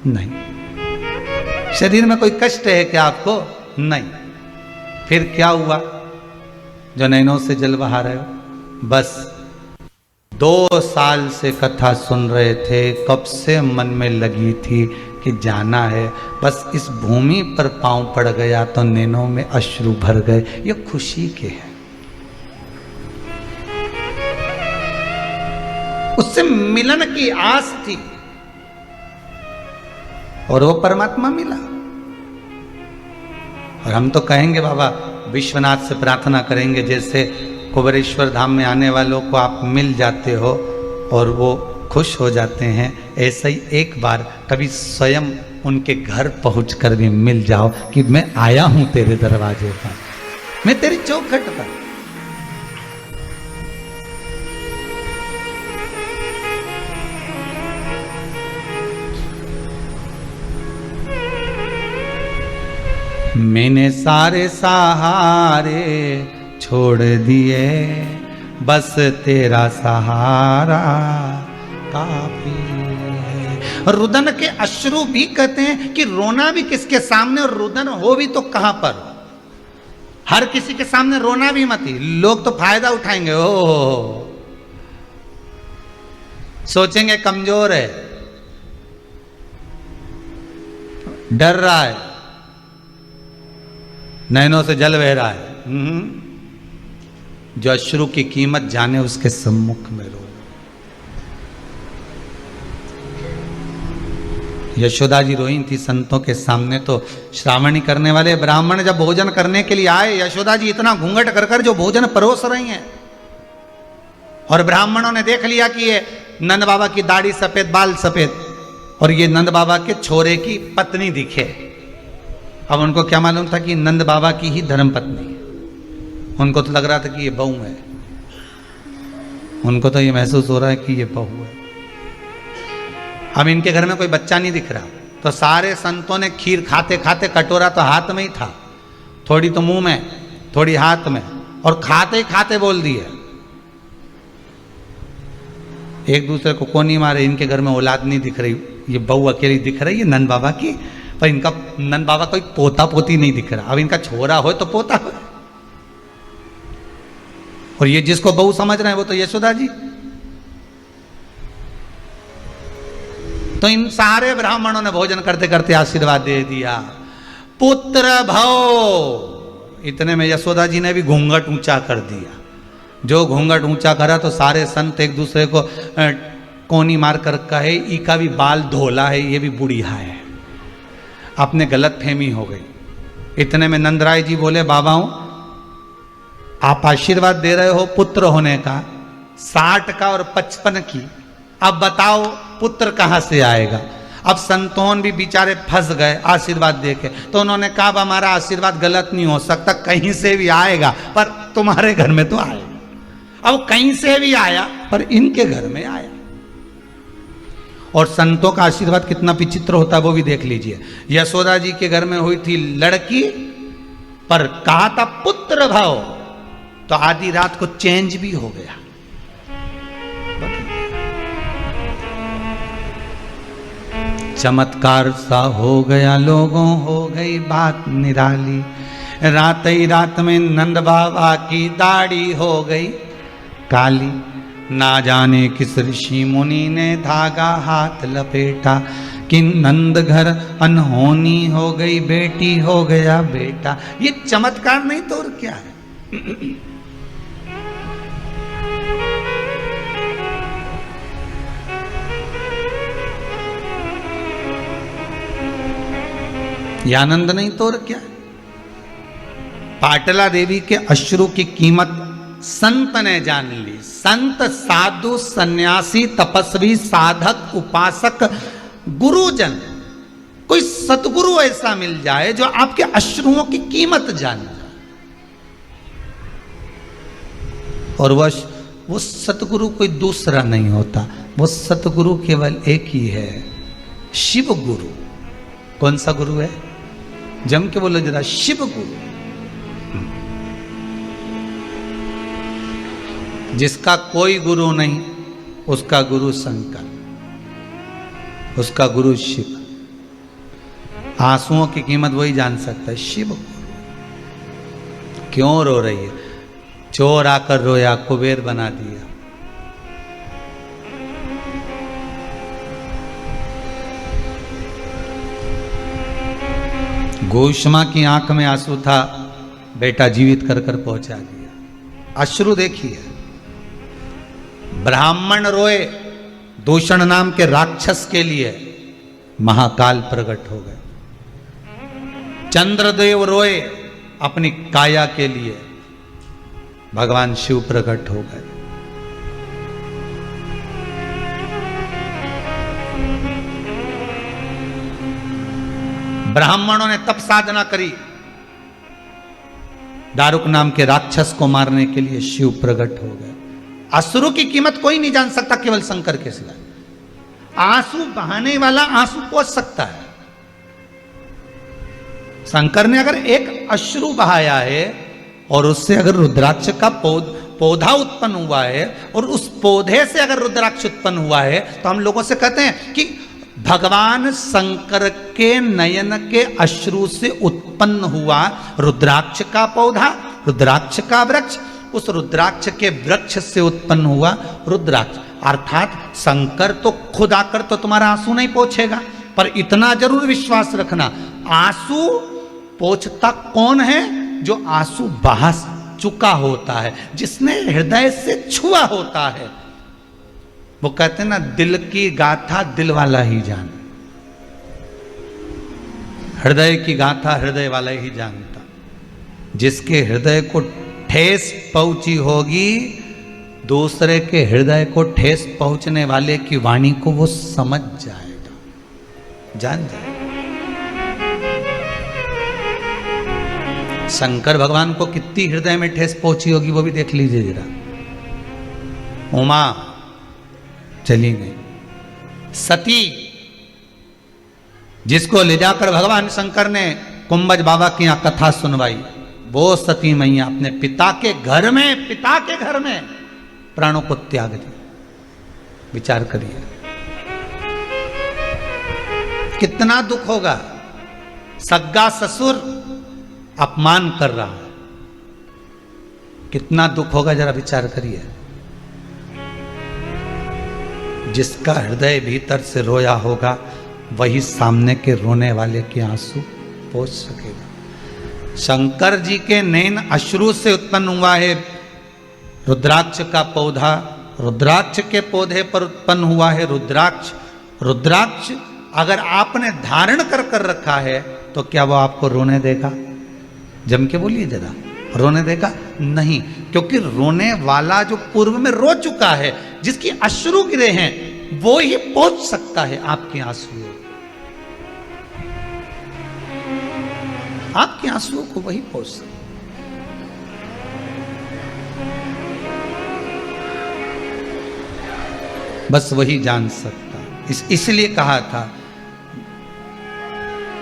नहीं। शरीर में कोई कष्ट है क्या आपको? नहीं। फिर क्या हुआ जो नैनों से जल बहा रहे हो? बस 2 साल से कथा सुन रहे थे, कब से मन में लगी थी कि जाना है, बस इस भूमि पर पांव पड़ गया तो नैनों में अश्रु भर गए। ये खुशी के हैं। उससे मिलन की आस थी और वो परमात्मा मिला। और हम तो कहेंगे बाबा विश्वनाथ से प्रार्थना करेंगे, जैसे कुबेरेश्वर धाम में आने वालों को आप मिल जाते हो और वो खुश हो जाते हैं, ऐसा ही एक बार कभी स्वयं उनके घर पहुंचकर भी मिल जाओ कि मैं आया हूं तेरे दरवाजे पर, मैं तेरी चौखट पर। मैंने सारे सहारे छोड़ दिए, बस तेरा सहारा काफी है। रुदन के अश्रु भी कहते हैं कि रोना भी किसके सामने और रुदन हो भी तो कहां पर। हर किसी के सामने रोना भी मत ही, लोग तो फायदा उठाएंगे। ओ सोचेंगे कमजोर है, डर रहा है, नैनों से जल बह रहा है। जो अश्रु की कीमत जाने उसके सम्मुख में रो। यशोदा जी रोई थी संतों के सामने, तो श्रावणी करने वाले ब्राह्मण जब भोजन करने के लिए आए, यशोदा जी इतना घूंघट कर कर जो भोजन परोस रही हैं, और ब्राह्मणों ने देख लिया कि ये नंद बाबा की दाढ़ी सफेद, बाल सफेद, और ये नंद बाबा के छोरे की पत्नी दिखे। अब उनको क्या मालूम था कि नंद बाबा की ही धर्म पत्नी है। उनको तो लग रहा था कि ये बहू है, उनको तो ये महसूस हो रहा है कि ये बहू है। अब इनके घर में कोई बच्चा नहीं दिख रहा, तो सारे संतों ने खीर खाते खाते, कटोरा तो हाथ में ही था, थोड़ी तो मुंह में, थोड़ी हाथ में, और खाते ही खाते बोल दिए। एक दूसरे को कोनी मारे, इनके घर में औलाद नहीं दिख रही, ये बहू अकेली दिख रही है नंद बाबा की, पर इनका नंद बाबा कोई पोता पोती नहीं दिख रहा। अब इनका छोरा हो तो पोता हो, और ये जिसको बहू समझ रहे हैं वो तो यशोदा जी। तो इन सारे ब्राह्मणों ने भोजन करते करते आशीर्वाद दे दिया, पुत्र भव। इतने में यशोदा जी ने भी घूंघट ऊंचा कर दिया। जो घूंघट ऊंचा करा तो सारे संत एक दूसरे को कोनी मार कर कहे, इका भी बाल धोला है, ये भी बुढ़िया है। अपने गलत फहमी हो गई। इतने में नंदराय जी बोले, बाबाओं आप आशीर्वाद दे रहे हो पुत्र होने का, 60 का और 55 की, अब बताओ पुत्र कहां से आएगा। अब संतोन भी बेचारे फंस गए आशीर्वाद देके, तो उन्होंने कहा हमारा आशीर्वाद गलत नहीं हो सकता, कहीं से भी आएगा, पर तुम्हारे घर में तो आएगा। अब कहीं से भी आया, पर इनके घर में आया। और संतों का आशीर्वाद कितना विचित्र होता है वो भी देख लीजिए। यशोदा जी के घर में हुई थी लड़की, पर कहा था पुत्र भाव, तो आधी रात को चेंज भी हो गया। चमत्कार सा हो गया, लोगों हो गई बात निराली। रात ही रात में नंद बाबा की दाढ़ी हो गई काली। ना जाने किस ऋषि मुनि ने धागा हाथ लपेटा, कि नंद घर अनहोनी हो गई, बेटी हो गया बेटा। ये चमत्कार नहीं तो और क्या है। ये आनंद नहीं तो और क्या है। पाटला देवी के अश्रु की कीमत संत ने जान ली। संत, साधु, सन्यासी, तपस्वी, साधक, उपासक, गुरुजन, कोई सतगुरु ऐसा मिल जाए जो आपके अश्रुओं की कीमत जान जाए। और वो सतगुरु कोई दूसरा नहीं होता, वो सतगुरु केवल एक ही है, शिव गुरु। कौन सा गुरु है? जम के बोलो जरा, शिव गुरु। जिसका कोई गुरु नहीं, उसका गुरु शंकर, उसका गुरु शिव। आंसुओं की कीमत वही जान सकता है। शिव क्यों रो रही है? चोर आकर रोया, कुबेर बना दिया। गोष्मा की आंख में आंसू था, बेटा जीवित कर कर पहुंचा दिया। अश्रु देखिए। ब्राह्मण रोए दूषण नाम के राक्षस के लिए, महाकाल प्रकट हो गए। चंद्रदेव रोए अपनी काया के लिए, भगवान शिव प्रकट हो गए। ब्राह्मणों ने तप साधना करी, दारुक नाम के राक्षस को मारने के लिए शिव प्रकट हो गए। असुरों की कीमत कोई नहीं जान सकता, केवल शंकर के सिवा। आंसू बहाने वाला आंसू पोंछ सकता है। शंकर ने अगर एक अश्रु बहाया है और उससे अगर रुद्राक्ष का पौधा उत्पन्न हुआ है और उस पौधे से अगर रुद्राक्ष उत्पन्न हुआ है, तो हम लोगों से कहते हैं कि भगवान शंकर के नयन के अश्रु से उत्पन्न हुआ रुद्राक्ष का पौधा, रुद्राक्ष का वृक्ष, उस रुद्राक्ष के वृक्ष से उत्पन्न हुआ रुद्राक्ष। अर्थात शंकर तो खुद आकर तो तुम्हारा आंसू नहीं पोंछेगा, पर इतना जरूर विश्वास रखना, आंसू पोंछता कौन है? जो आंसू बहा चुका होता है, जिसने हृदय से छुआ होता है। वो कहते हैं ना, दिल की गाथा दिल वाला ही जाने, हृदय की गाथा हृदय वाला ही जानता। जिसके हृदय को ठेस पहुंची होगी, दूसरे के हृदय को ठेस पहुंचने वाले की वाणी को वो समझ जाएगा, जान जाएगा। शंकर भगवान को कितनी हृदय में ठेस पहुंची होगी वो भी देख लीजिए जरा। उमा चली गई, सती जिसको ले जाकर भगवान शंकर ने कुंभज बाबा की यहां कथा सुनवाई, वो सती मैया अपने पिता के घर में प्राणों को त्याग दिया। विचार करिए कितना दुख होगा। सग्गा ससुर अपमान कर रहा है, कितना दुख होगा, जरा विचार करिए। जिसका हृदय भीतर से रोया होगा वही सामने के रोने वाले के आंसू पोंछ सकेगा। शंकर जी के नैन अश्रु से उत्पन्न हुआ है रुद्राक्ष का पौधा, रुद्राक्ष के पौधे पर उत्पन्न हुआ है रुद्राक्ष। रुद्राक्ष अगर आपने धारण कर कर रखा है तो क्या वो आपको रोने देगा? जम के बोलिए जरा, रोने देगा? नहीं, क्योंकि रोने वाला जो पूर्व में रो चुका है, जिसकी अश्रु गिरे हैं, वो ही पहुंच सकता है आपके आंसू, आपके आंसुओं को वही पहुंच सकता। बस वही जान सकता। इसलिए कहा था,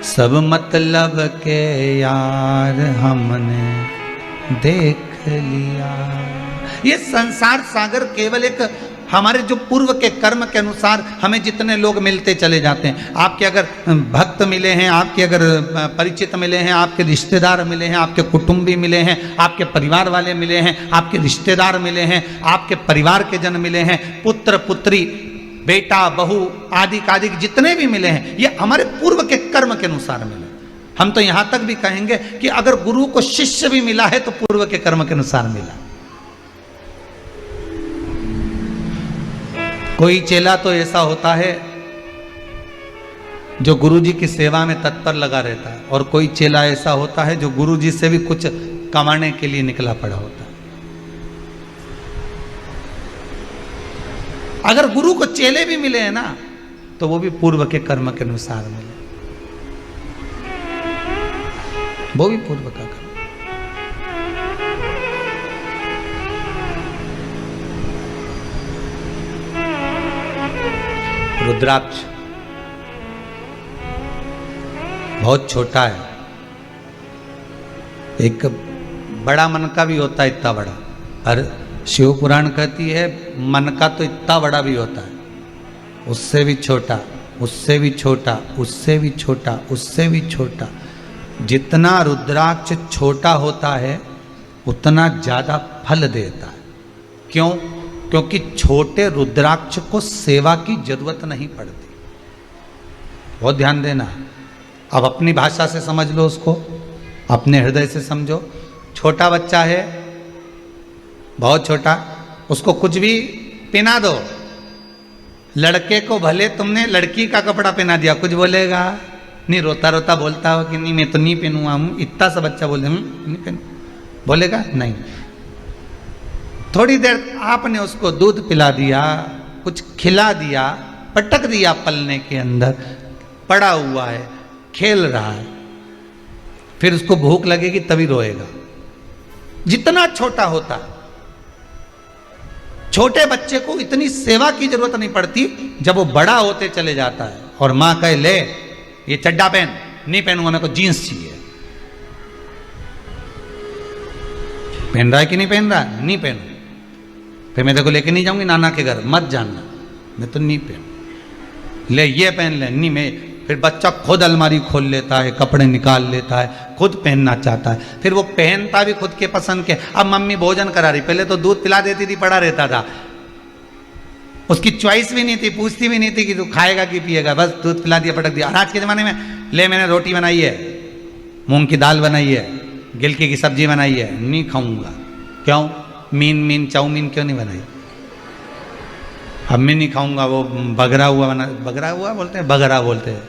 सब मतलब के यार हमने देख लिया। ये संसार सागर केवल एक हमारे जो पूर्व के कर्म के अनुसार हमें जितने लोग मिलते चले जाते हैं। आपके अगर भक्त मिले हैं, आपके अगर परिचित मिले हैं, आपके रिश्तेदार मिले हैं, आपके कुटुंबी मिले हैं, आपके परिवार वाले मिले हैं, आपके रिश्तेदार मिले हैं, आपके परिवार के जन मिले हैं, पुत्र पुत्री बेटा बहू आदि कादिक जितने भी मिले हैं, ये हमारे पूर्व के कर्म के अनुसार मिले। हम तो यहां तक भी कहेंगे कि अगर गुरु को शिष्य भी मिला है तो पूर्व के कर्म के अनुसार मिला। कोई चेला तो ऐसा होता है जो गुरुजी की सेवा में तत्पर लगा रहता है, और कोई चेला ऐसा होता है जो गुरुजी से भी कुछ कमाने के लिए निकला पड़ा होता है। अगर गुरु को चेले भी मिले हैं ना, तो वो भी पूर्व के कर्म के अनुसार मिले, वो भी पूर्व का कर्म। रुद्राक्ष बहुत छोटा है, एक बड़ा मन का भी होता है, इतना बड़ा। और शिव पुराण कहती है मन का तो इतना बड़ा भी होता है, उससे भी छोटा उससे भी छोटा, उससे भी छोटा, उससे भी छोटा। जितना रुद्राक्ष छोटा होता है उतना ज़्यादा फल देता है। क्यों? क्योंकि छोटे रुद्राक्ष को सेवा की जरूरत नहीं पड़ती। बहुत ध्यान देना। अब अपनी भाषा से समझ लो उसको, अपने हृदय से समझो। छोटा बच्चा है, बहुत छोटा, उसको कुछ भी पहना दो। लड़के को भले तुमने लड़की का कपड़ा पहना दिया, कुछ बोलेगा नहीं? रोता रोता बोलता हो कि नहीं मैं तो नहीं पहनूंगा, इतना सा बच्चा बोले नहीं पहनू, बोलेगा नहीं। थोड़ी देर आपने उसको दूध पिला दिया, कुछ खिला दिया, पटक दिया पलने के अंदर, पड़ा हुआ है, खेल रहा है, फिर उसको भूख लगेगी तभी रोएगा। जितना छोटा होता है, छोटे बच्चे को इतनी सेवा की जरूरत नहीं पड़ती। जब वो बड़ा होते चले जाता है और मां कहे ले ये चड्डा पहन, नहीं पहनूंगा, मेरे को जीन्स चाहिए। पहन रहा है कि नहीं पहन रहा? नहीं पहनू, फिर मैं तेरे को लेके नहीं जाऊंगी नाना के घर, मत जानना, मैं तो नहीं पहनू। ले ये पहन ले, नहीं मैं। फिर बच्चा खुद अलमारी खोल लेता है, कपड़े निकाल लेता है, खुद पहनना चाहता है, फिर वो पहनता भी खुद के पसंद के। अब मम्मी भोजन करा रही, पहले तो दूध पिला देती थी, पड़ा रहता था, उसकी चॉइस भी नहीं थी, पूछती भी नहीं थी कि तू खाएगा कि पिएगा, बस दूध पिला दिया, पटक दिया। और आज के ज़माने में ले मैंने रोटी बनाई है, मूंग की दाल बनाई है, गिलकी की सब्जी बनाई है, नहीं खाऊंगा। क्यों? मीन चाउमीन क्यों नहीं बनाई? अब मैं नहीं खाऊंगा, वो बगरा हुआ बना, बगरा हुआ बोलते हैं, बगरा बोलते हैं,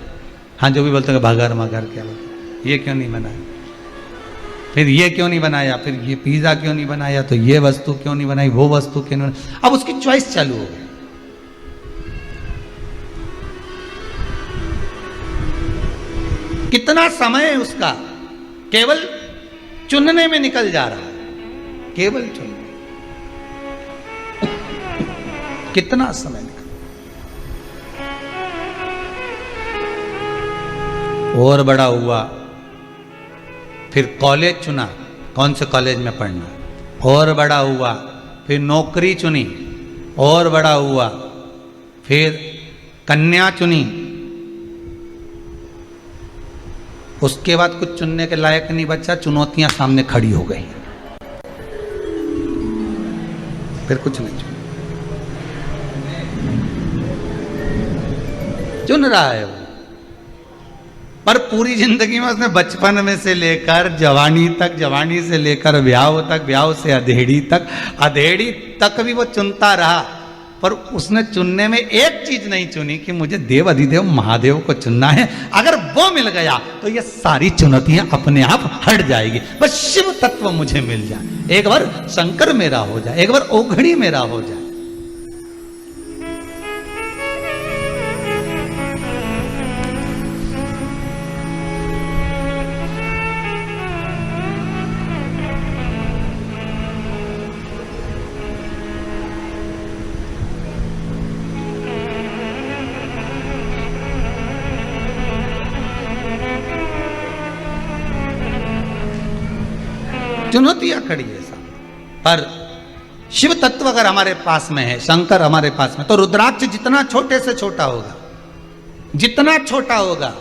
हाँ जो भी बोलते हैं, भगर मगर क्या बोलते हैं, ये क्यों नहीं बनाया? फिर ये क्यों नहीं बनाया? फिर ये पिज़्ज़ा क्यों नहीं बनाया? तो ये वस्तु क्यों नहीं बनाई? वो वस्तु क्यों नहीं बनाई? अब उसकी चॉइस चालू हो गई। कितना समय उसका केवल चुनने में निकल जा रहा है, केवल चुनने। कितना समय निकल। और बड़ा हुआ, फिर कॉलेज चुना, कौन से कॉलेज में पढ़ना, और बड़ा हुआ, फिर नौकरी चुनी, और बड़ा हुआ, फिर कन्या चुनी, उसके बाद कुछ चुनने के लायक नहीं बचा, चुनौतियां सामने खड़ी हो गई, फिर कुछ नहीं चुना। चुन रहा है वो, पर पूरी जिंदगी में उसने बचपन में से लेकर जवानी तक, जवानी से लेकर ब्याह तक, ब्याह से अधेड़ी तक, अधेड़ी तक भी वो चुनता रहा। पर उसने चुनने में एक चीज नहीं चुनी कि मुझे देव अधिदेव महादेव को चुनना है। अगर वो मिल गया तो ये सारी चुनौतियां अपने आप हट जाएगी। बस शिव तत्व मुझे मिल जाए, एक बार शंकर मेरा हो जाए, एक बार ओघड़ी मेरा हो जाए। चुनौतियां खड़ी है सामने, पर शिव तत्व अगर हमारे पास में है, शंकर हमारे पास में, तो रुद्राक्ष जितना छोटे से छोटा होगा, जितना छोटा होगा,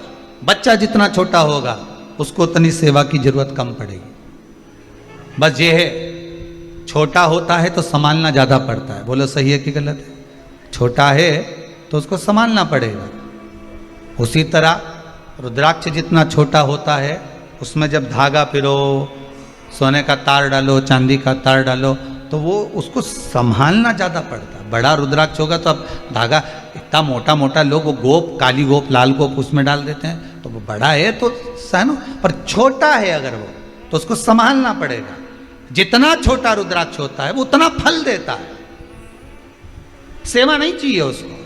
बच्चा जितना छोटा होगा, उसको उतनी सेवा की जरूरत कम पड़ेगी। बस ये है, छोटा होता है तो संभालना ज्यादा पड़ता है। बोलो सही है कि गलत है? छोटा है तो उसको संभालना पड़ेगा। उसी तरह रुद्राक्ष जितना छोटा होता है, उसमें जब धागा पिरो, सोने का तार डालो, चांदी का तार डालो, तो वो उसको संभालना ज़्यादा पड़ता है। बड़ा रुद्राक्ष होगा तो अब धागा इतना मोटा मोटा, लोग वो गोप, काली गोप, लाल गोप उसमें डाल देते हैं, तो वो बड़ा है तो सहनो, पर छोटा है अगर वो, तो उसको संभालना पड़ेगा। जितना छोटा रुद्राक्ष होता है वो उतना फल देता है। सेवा नहीं चाहिए उसको।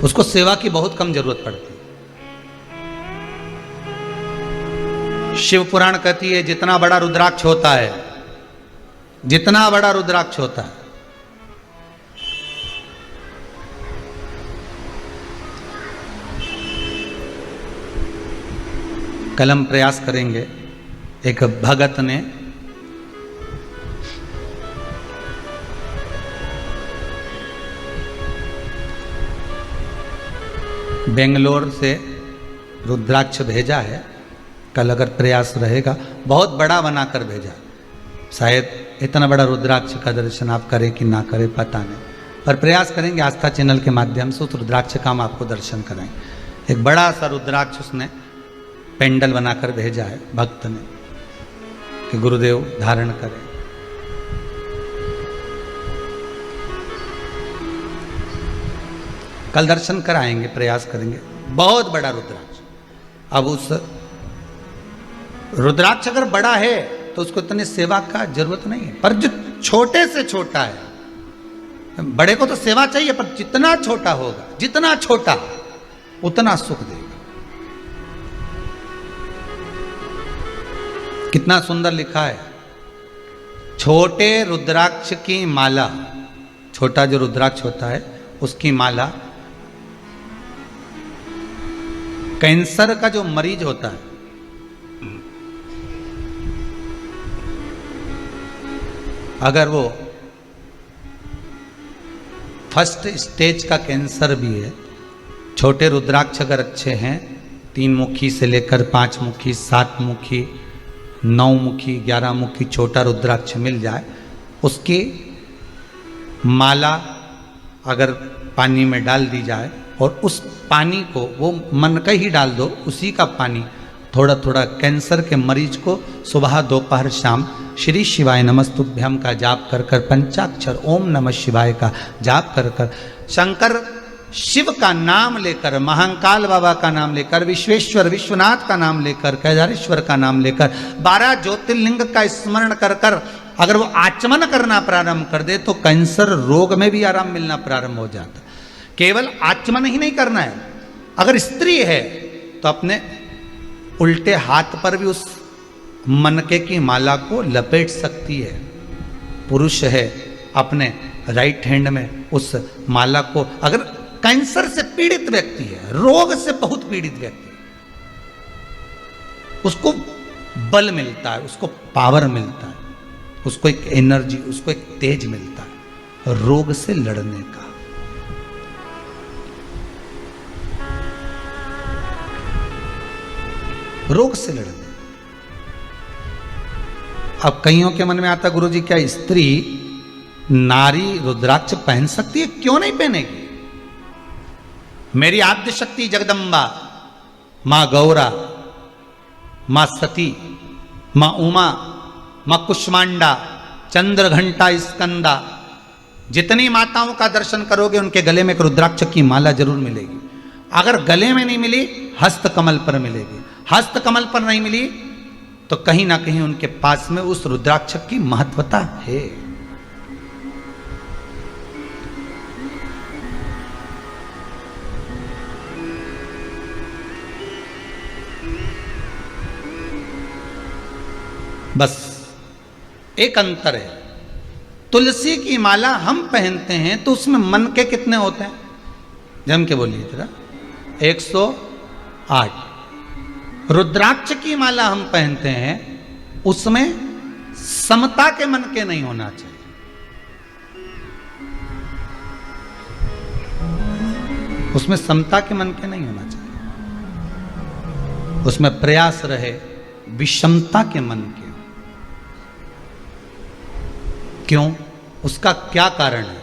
उसको सेवा की बहुत कम जरूरत पड़ती है। शिव पुराण कहती है जितना बड़ा रुद्राक्ष होता है, जितना बड़ा रुद्राक्ष होता है, कलम प्रयास करेंगे। एक भगत ने बेंगलोर से रुद्राक्ष भेजा है, कल अगर प्रयास रहेगा, बहुत बड़ा बनाकर भेजा। शायद इतना बड़ा रुद्राक्ष का दर्शन आप करें कि ना करें पता नहीं, पर प्रयास करेंगे आस्था चैनल के माध्यम से उस रुद्राक्ष का हम आपको दर्शन कराएंगे। एक बड़ा सा रुद्राक्ष उसने पेंडल बनाकर भेजा है भक्त ने कि गुरुदेव धारण करें। कल दर्शन कराएंगे, प्रयास करेंगे। बहुत बड़ा रुद्राक्ष। अब उस रुद्राक्ष अगर बड़ा है तो उसको इतनी सेवा का जरूरत नहीं है, पर जो छोटे से छोटा है, बड़े को तो सेवा चाहिए, पर जितना छोटा होगा, जितना छोटा उतना सुख देगा। कितना सुंदर लिखा है, छोटे रुद्राक्ष की माला, छोटा जो रुद्राक्ष होता है उसकी माला कैंसर का जो मरीज होता है, अगर वो फर्स्ट स्टेज का कैंसर भी है, छोटे रुद्राक्ष अगर अच्छे हैं, 3 मुखी से लेकर 5 मुखी, 7 मुखी, 9 मुखी, 11 मुखी छोटा रुद्राक्ष मिल जाए, उसकी माला अगर पानी में डाल दी जाए और उस पानी को वो मन का ही डाल दो, उसी का पानी थोड़ा थोड़ा कैंसर के मरीज को सुबह दोपहर शाम श्री शिवाय नमस्तुभ्यम का जाप कर कर, पंचाक्षर ओम नमः शिवाय का जाप कर कर, शंकर शिव का नाम लेकर, महाकाल बाबा का नाम लेकर, विश्वेश्वर विश्वनाथ का नाम लेकर, केदारेश्वर का नाम लेकर, 12 ज्योतिर्लिंग का स्मरण कर कर अगर वो आचमन करना प्रारंभ कर दे तो कैंसर रोग में भी आराम मिलना प्रारंभ हो जाता। केवल आचमन ही नहीं करना है, अगर स्त्री है तो अपने उल्टे हाथ पर भी उस मनके की माला को लपेट सकती है। पुरुष है अपने राइट हैंड में उस माला को, अगर कैंसर से पीड़ित व्यक्ति है, रोग से बहुत पीड़ित व्यक्ति है, उसको बल मिलता है, उसको पावर मिलता है, उसको एक एनर्जी, उसको एक तेज मिलता है रोग से लड़ने का। रोग से लड़ने। अब कईयों के मन में आता, गुरुजी क्या स्त्री नारी रुद्राक्ष पहन सकती है? क्यों नहीं पहनेगी? मेरी आद्य शक्ति जगदम्बा, मां गौरा, मां सती, मां उमा, मां कुष्मांडा, चंद्र घंटा स्कंदा, जितनी माताओं का दर्शन करोगे उनके गले में एक रुद्राक्ष की माला जरूर मिलेगी। अगर गले में नहीं मिली, हस्त कमल पर मिलेगी। हस्त कमल पर नहीं मिली तो कहीं ना कहीं उनके पास में उस रुद्राक्ष की महत्वता है। बस एक अंतर है, तुलसी की माला हम पहनते हैं तो उसमें मन के कितने होते हैं? जम के बोलिए जरा। 108। रुद्राक्ष की माला हम पहनते हैं, उसमें समता के मन के नहीं होना चाहिए। उसमें समता के मन के नहीं होना चाहिए, उसमें प्रयास रहे विषमता के मन के। क्यों? उसका क्या कारण है?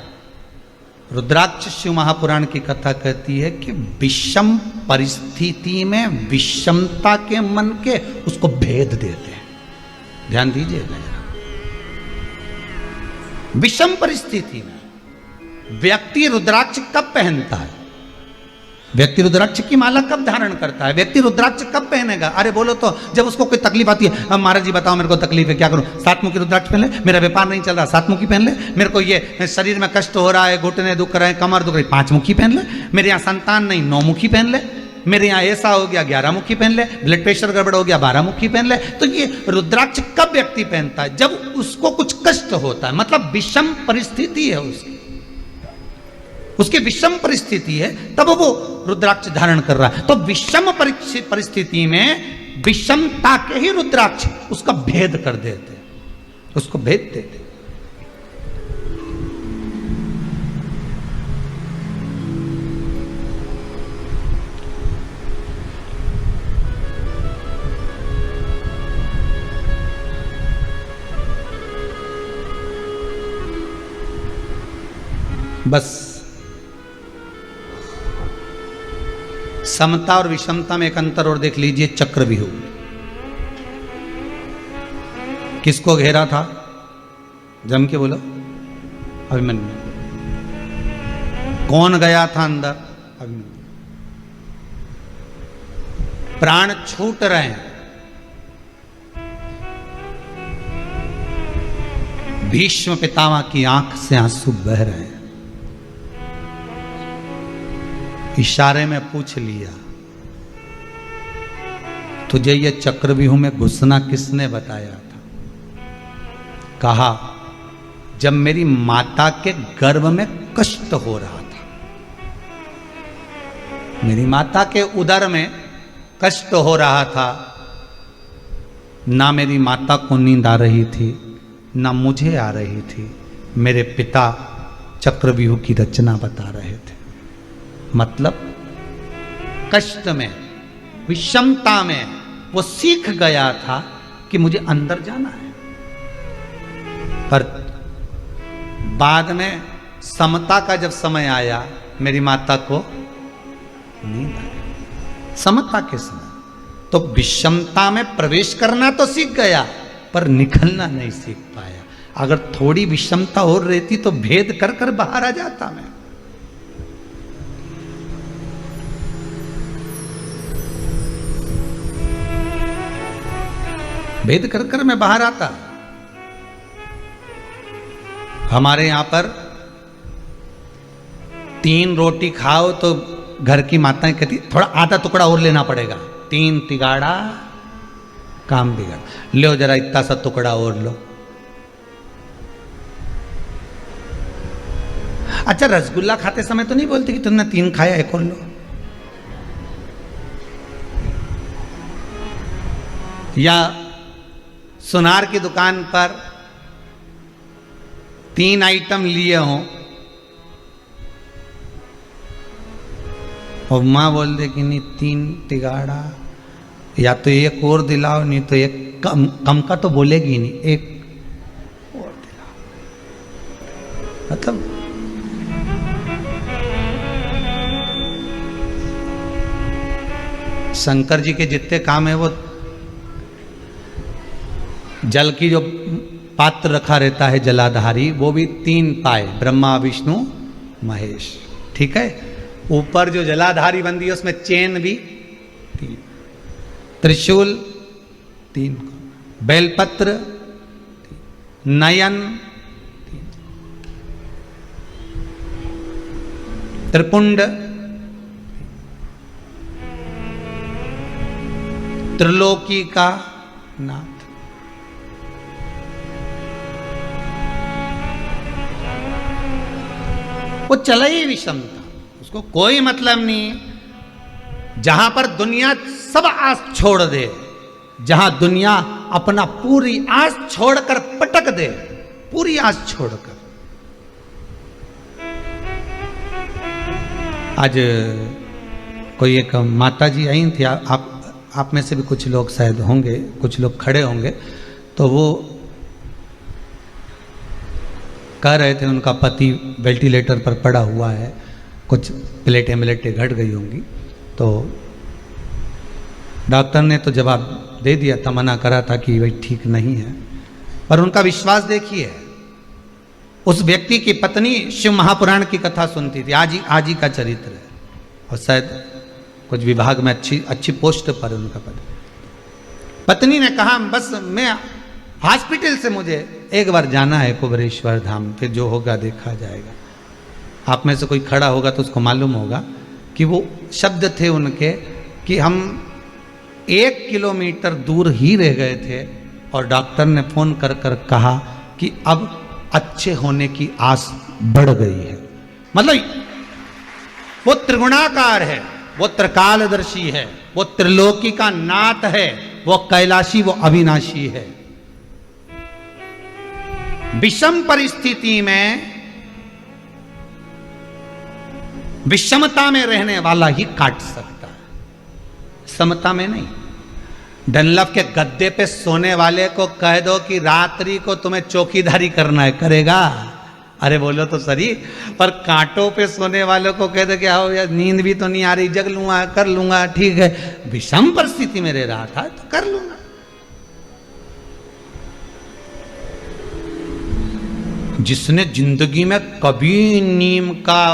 रुद्राक्ष शिव महापुराण की कथा कहती है कि विषम परिस्थिति में विषमता के मन के उसको भेद देते हैं। ध्यान दीजिएगा, विषम परिस्थिति में व्यक्ति रुद्राक्ष कब पहनता है? व्यक्ति रुद्राक्ष की माला कब धारण करता है? व्यक्ति रुद्राक्ष कब पहनेगा? अरे बोलो तो, जब उसको कोई तकलीफ आती है। अब महाराज जी बताओ मेरे को तकलीफ है, क्या करूं? 7 मुखी रुद्राक्ष पहन ले, मेरा व्यापार नहीं चल रहा, 7 मुखी पहन ले। मेरे को ये शरीर में कष्ट हो रहा है, घुटने दुख रहे हैं, कमर दुख रही, 5 मुखी पहन ले। मेरे यहाँ संतान नहीं, 9 मुखी पहन ले। मेरे यहाँ ऐसा हो गया, 11 मुखी पहन ले। ब्लड प्रेशर गड़बड़ हो गया, 12 मुखी पहन ले। तो ये रुद्राक्ष कब व्यक्ति पहनता है? जब उसको कुछ कष्ट होता है, मतलब विषम परिस्थिति है उसकी विषम परिस्थिति है, तब वो रुद्राक्ष धारण कर रहा है। तो विषम परिस्थिति में विषमता के ही रुद्राक्ष उसका भेद कर देते, उसको भेद देते। बस समता और विषमता में एक अंतर और देख लीजिए। चक्रव्यूह किसको घेरा था? जम के बोलो। अभिमन्यु। कौन गया था अंदर? अभिमन्यु। प्राण छूट रहे हैं, भीष्म पितामह की आंख से आंसू बह रहे हैं। इशारे में पूछ लिया, तुझे ये चक्रव्यूह में घुसना किसने बताया था? कहा, जब मेरी माता के गर्भ में कष्ट हो रहा था, मेरी माता के उदर में कष्ट हो रहा था, ना मेरी माता को नींद आ रही थी, ना मुझे आ रही थी। मेरे पिता चक्रव्यूह की रचना बता रहे थे। मतलब कष्ट में, विषमता में वो सीख गया था कि मुझे अंदर जाना है। पर बाद में समता का जब समय आया, मेरी माता को नींद आई। समता के समय तो विषमता में प्रवेश करना तो सीख गया, पर निकलना नहीं सीख पाया। अगर थोड़ी विषमता और रहती तो भेद कर कर बाहर आ जाता मैं। भेद कर कर मैं बाहर आता। हमारे यहां पर 3 रोटी खाओ तो घर की माताएं कहती थोड़ा आधा टुकड़ा और लेना पड़ेगा। 3 तिगाड़ा काम बिगड़, लो जरा इतना सा टुकड़ा और लो। अच्छा, रसगुल्ला खाते समय तो नहीं बोलती कि तुमने 3 खाया, एक और लो। या सुनार की दुकान पर 3 आइटम लिए हों और माँ बोल दे कि नहीं 3 तिगाड़ा, या तो एक और दिलाओ, नहीं तो एक कम का तो बोलेगी नहीं, एक और दिलाओ। मतलब शंकर जी के जितने काम है, वो जल की जो पात्र रखा रहता है जलाधारी, वो भी 3 पाए, ब्रह्मा विष्णु महेश। ठीक है, ऊपर जो जलाधारी बंदी है उसमें चेन भी 3, त्रिशूल 3, बेलपत्र 3, नयन 3, त्रिपुंड, त्रिलोकी का नाथ। वो चला ही विषमता, उसको कोई मतलब नहीं। जहां पर दुनिया सब आस छोड़ दे, जहां दुनिया अपना पूरी आस छोड़कर पटक दे, पूरी आस छोड़कर। आज कोई एक माता जी आई थी, आप में से भी कुछ लोग शायद होंगे, कुछ लोग खड़े होंगे, तो वो कह रहे थे उनका पति वेंटिलेटर पर पड़ा हुआ है, कुछ प्लेटें घट गई होंगी। तो डॉक्टर ने तो जवाब दे दिया था, मना करा था कि भाई ठीक नहीं है। पर उनका विश्वास देखिए, उस व्यक्ति की पत्नी शिव महापुराण की कथा सुनती थी, आज ही का चरित्र है, और शायद कुछ विभाग में अच्छी पोस्ट पर उनका पत्नी ने कहा, बस मैं हॉस्पिटल से मुझे एक बार जाना है कुबेरेश्वर धाम, फिर जो होगा देखा जाएगा। आप में से कोई खड़ा होगा तो उसको मालूम होगा कि वो शब्द थे उनके कि हम 1 किलोमीटर दूर ही रह गए थे और डॉक्टर ने फोन कर कर कहा कि अब अच्छे होने की आस बढ़ गई है। मतलब वो त्रिगुणाकार है, वो त्रिकालदर्शी है, वो त्रिलोकी का नाथ है, वो कैलाशी, वो अविनाशी है। विषम परिस्थिति में विषमता में रहने वाला ही काट सकता है, समता में नहीं। डनलप के गद्दे पे सोने वाले को कह दो कि रात्रि को तुम्हें चौकीदारी करना है, करेगा? अरे बोलो तो सही, पर कांटों पे सोने वालों को कह दे कि आओ यार नींद भी तो नहीं आ रही, जग लूंगा कर लूंगा, ठीक है, विषम परिस्थिति में रह रहा था तो कर लूंगा। जिसने जिंदगी में कभी नीम का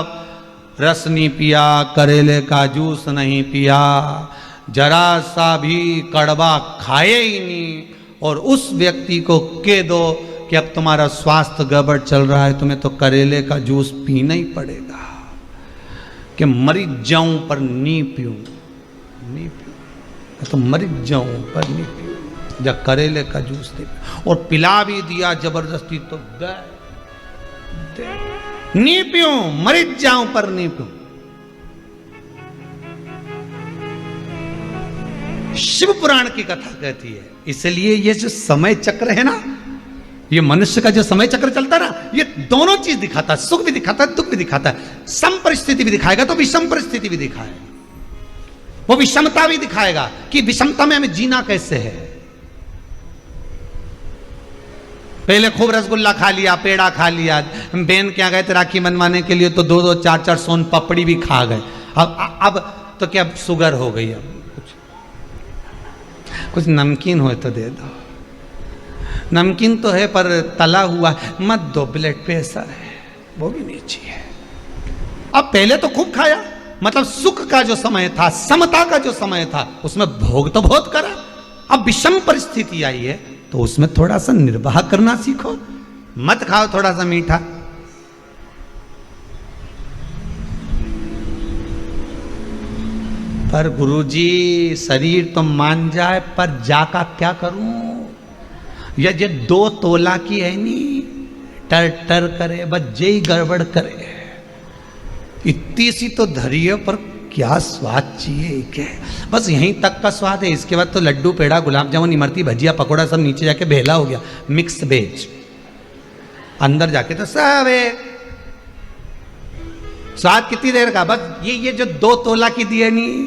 रस नहीं पिया, करेले का जूस नहीं पिया, जरा सा भी कड़वा खाए ही नहीं, और उस व्यक्ति को कह दो कि अब तुम्हारा स्वास्थ्य गड़बड़ चल रहा है, तुम्हें तो करेले का जूस पीना ही पड़ेगा, कि मरी जाऊं पर नहीं पीऊं, नहीं पीऊं तो मरी जाऊं पर नहीं पीऊं, जब करेले का जूस नहीं, और पिला भी दिया जबरदस्ती तो दे नहीं पीऊं, मरी जाऊं पर नहीं पीऊं। शिव पुराण की कथा कहती है। इसलिए ये जो समय चक्र है ना, ये मनुष्य का जो समय चक्र चलता है ना, ये दोनों चीज दिखाता है, सुख भी दिखाता है, दुख भी दिखाता है, सम परिस्थिति भी दिखाएगा तो विषम परिस्थिति भी दिखाएगा, वो विषमता भी दिखाएगा कि विषमता में हमें जीना कैसे है। पहले खूब रसगुल्ला खा लिया, पेड़ा खा लिया, बहन क्या गए थे राखी बनवाने के लिए तो 2-2 4-4 सोन पपड़ी भी खा गए। अब तो क्या शुगर हो गई, अब कुछ नमकीन हो तो दे दो, नमकीन तो है पर तला हुआ मत दो, ब्लड प्रेशर है, वो भी नहीं चाहिए। अब पहले तो खूब खाया, मतलब सुख का जो समय था, समता का जो समय था, उसमें भोग तो बहुत करा। अब विषम परिस्थिति आई है तो उसमें थोड़ा सा निर्वाह करना सीखो, मत खाओ थोड़ा सा मीठा। पर गुरुजी शरीर तो मान जाए, पर जाका क्या करूं, ये 2 तोला की है नी, टर टर करे, बस जे गड़बड़ करे, इतनी सी तो धरिए, पर क्या स्वाद चाहिए क्या, बस यहीं तक का स्वाद है। इसके बाद तो लड्डू पेड़ा गुलाब जामुन इमरती भजिया पकोड़ा सब नीचे जाके भेला हो गया, मिक्स वेज, अंदर जाके तो सब है। स्वाद कितनी देर का, बस ये जो 2 तोला की दिए नहीं,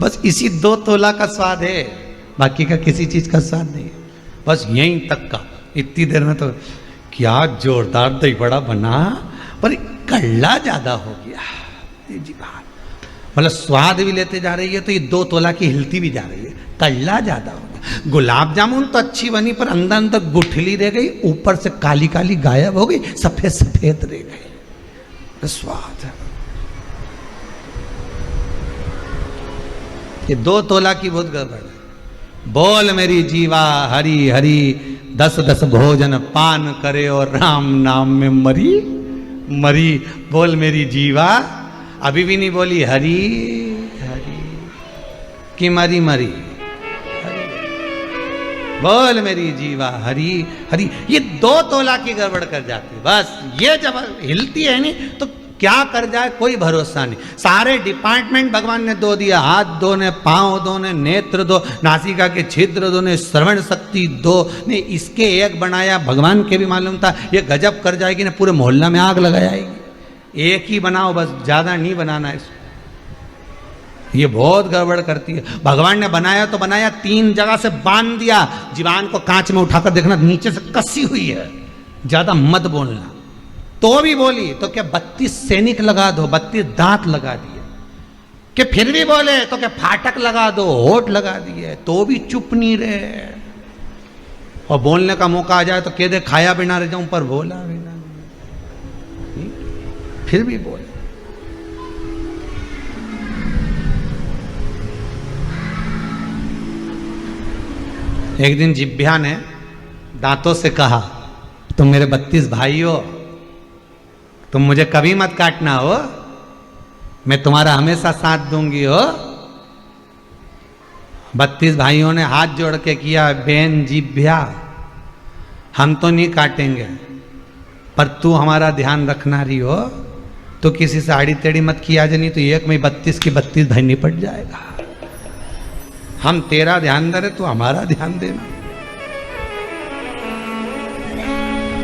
बस इसी 2 तोला का स्वाद है, बाकी का किसी चीज का स्वाद नहीं है, बस यहीं तक का। इतनी देर में तो क्या जोरदार दही बड़ा बना, पर कड़ला ज्यादा हो गया जी बात, मतलब स्वाद भी लेते जा रही है तो ये 2 तोला की हिलती भी जा रही है, कड़ला ज्यादा हो गया। गुलाब जामुन तो अच्छी बनी पर अंदर अंदर गुठली रह गई, ऊपर से काली काली गायब हो गई, सफेद सफेद रह गई, स्वाद। ये 2 तोला की बहुत गड़बड़ है। बोल मेरी जीवा हरि हरि, 10-10 भोजन पान करे और राम नाम में मरी मरी। बोल मेरी जीवा, अभी भी नहीं बोली हरि हरि कि मरी मरी, बोल मेरी जीवा हरि हरि। ये 2 तोला की गड़बड़ कर जाती, बस ये जब हिलती है नहीं तो क्या कर जाए कोई भरोसा नहीं। सारे डिपार्टमेंट भगवान ने दो दिया, हाथ दो ने, पांव दो ने, नेत्र दो, नासिका के छिद्र दो ने, श्रवण शक्ति दो ने, इसके एक बनाया। भगवान के भी मालूम था ये गजब कर जाएगी ना, पूरे मोहल्ला में आग लगा जाएगी। एक ही बनाओ बस, ज्यादा नहीं बनाना है इसको, ये बहुत गड़बड़ करती है। भगवान ने बनाया तो बनाया, 3 जगह से बांध दिया। जीवान को कांच में उठाकर देखना, नीचे से कसी हुई है, ज्यादा मत बोलना। तो भी बोली तो क्या 32 सैनिक लगा दो, 32 दांत लगा दिए। कि फिर भी बोले तो क्या फाटक लगा दो, होठ लगा दिए, तो भी चुप नहीं रहे। और बोलने का मौका आ जाए तो कह दे खाया बिना रह जाऊं, पर बोला बिना, फिर भी बोले। एक दिन जिभ्या ने दांतों से कहा, तुम मेरे 32 भाई हो, तुम मुझे कभी मत काटना हो, मैं तुम्हारा हमेशा साथ दूंगी हो। 32 भाइयों ने हाथ जोड़ के किया, बहन जिभ्या हम तो नहीं काटेंगे, पर तू हमारा ध्यान रखना रही हो, तो किसी से आड़ी टेढ़ी मत किया जाए, नहीं तो एक में 32 की 32 भाई निपट जाएगा। हम तेरा ध्यान दे रहे, तू हमारा ध्यान देना।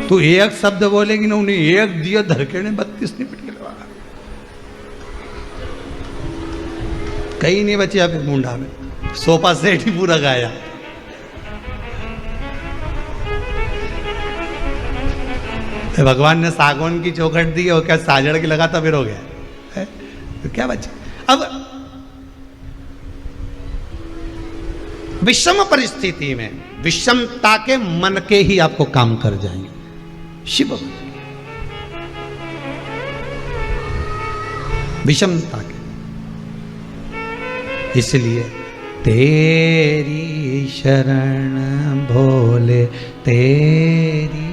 तू एक शब्द बोलेगी ना, उन्हें एक दिया धरके ने 32 निपट के लगा, कहीं नहीं बचे अभी मुंडा में, सोफा सेट ही पूरा गाया। भगवान ने सागौन की चौखट दी और क्या साजड़ की लगाता फिर हो गया है? तो क्या बचे? अब विषम परिस्थिति में विषमता के मन के ही आपको काम कर जाएंगे। शिव विषमता के, इसलिए तेरी शरण भोले तेरी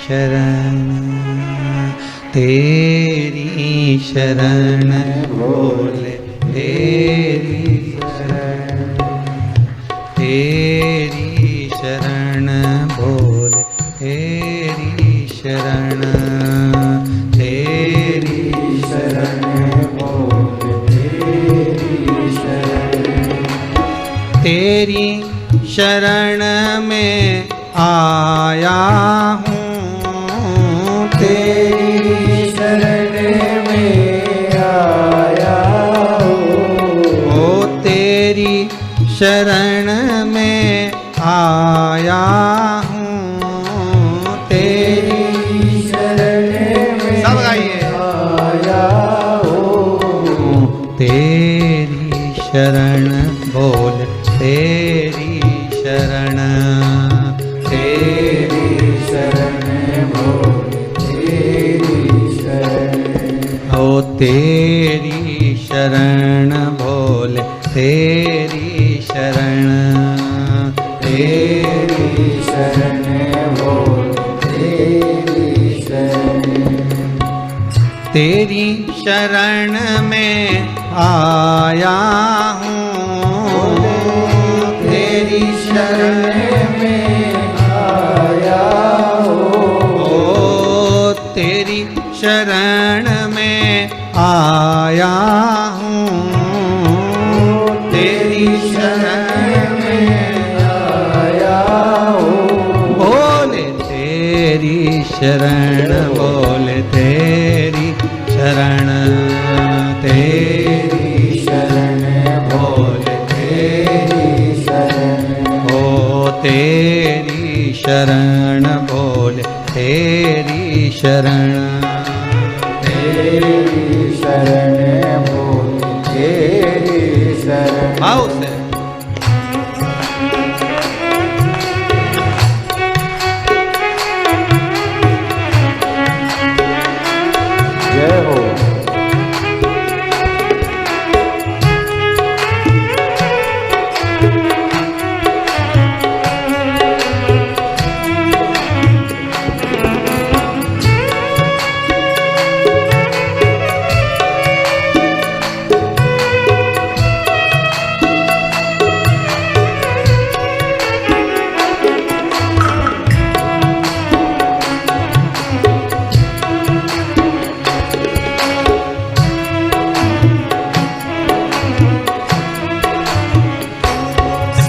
शरण, तेरी शरण भोले तेरी शरण, तेरी शरण भोले तेरी शरण, तेरी शरण भोले तेरी शरण, तेरी शरण में आया हूँ, तेरी शरण में आया हूँ, ओ तेरी शरण में आया हूँ, तेरी शरण में सब गाइए आया हूँ, तेरी शरण बोल तेरी शरण, तेरी शरण बोल तेरी शरण, ओ तेरी शरण बोल तेरी शरण, तेरी शरण बोल तेरी शरण, तेरी शरण में आया हूँ, तेरी शरण में आया हूँ, ओ तेरी शरण में आया हूँ, तेरी शरण में आया हूँ, बोले तेरी शरण बोले तेरी शरण, तेरी शरण बोले तेरी शरण, ओ तेरी शरण बोले तेरी शरण, तेरी शरण बोले तेरी शरण। आओ से जय हो।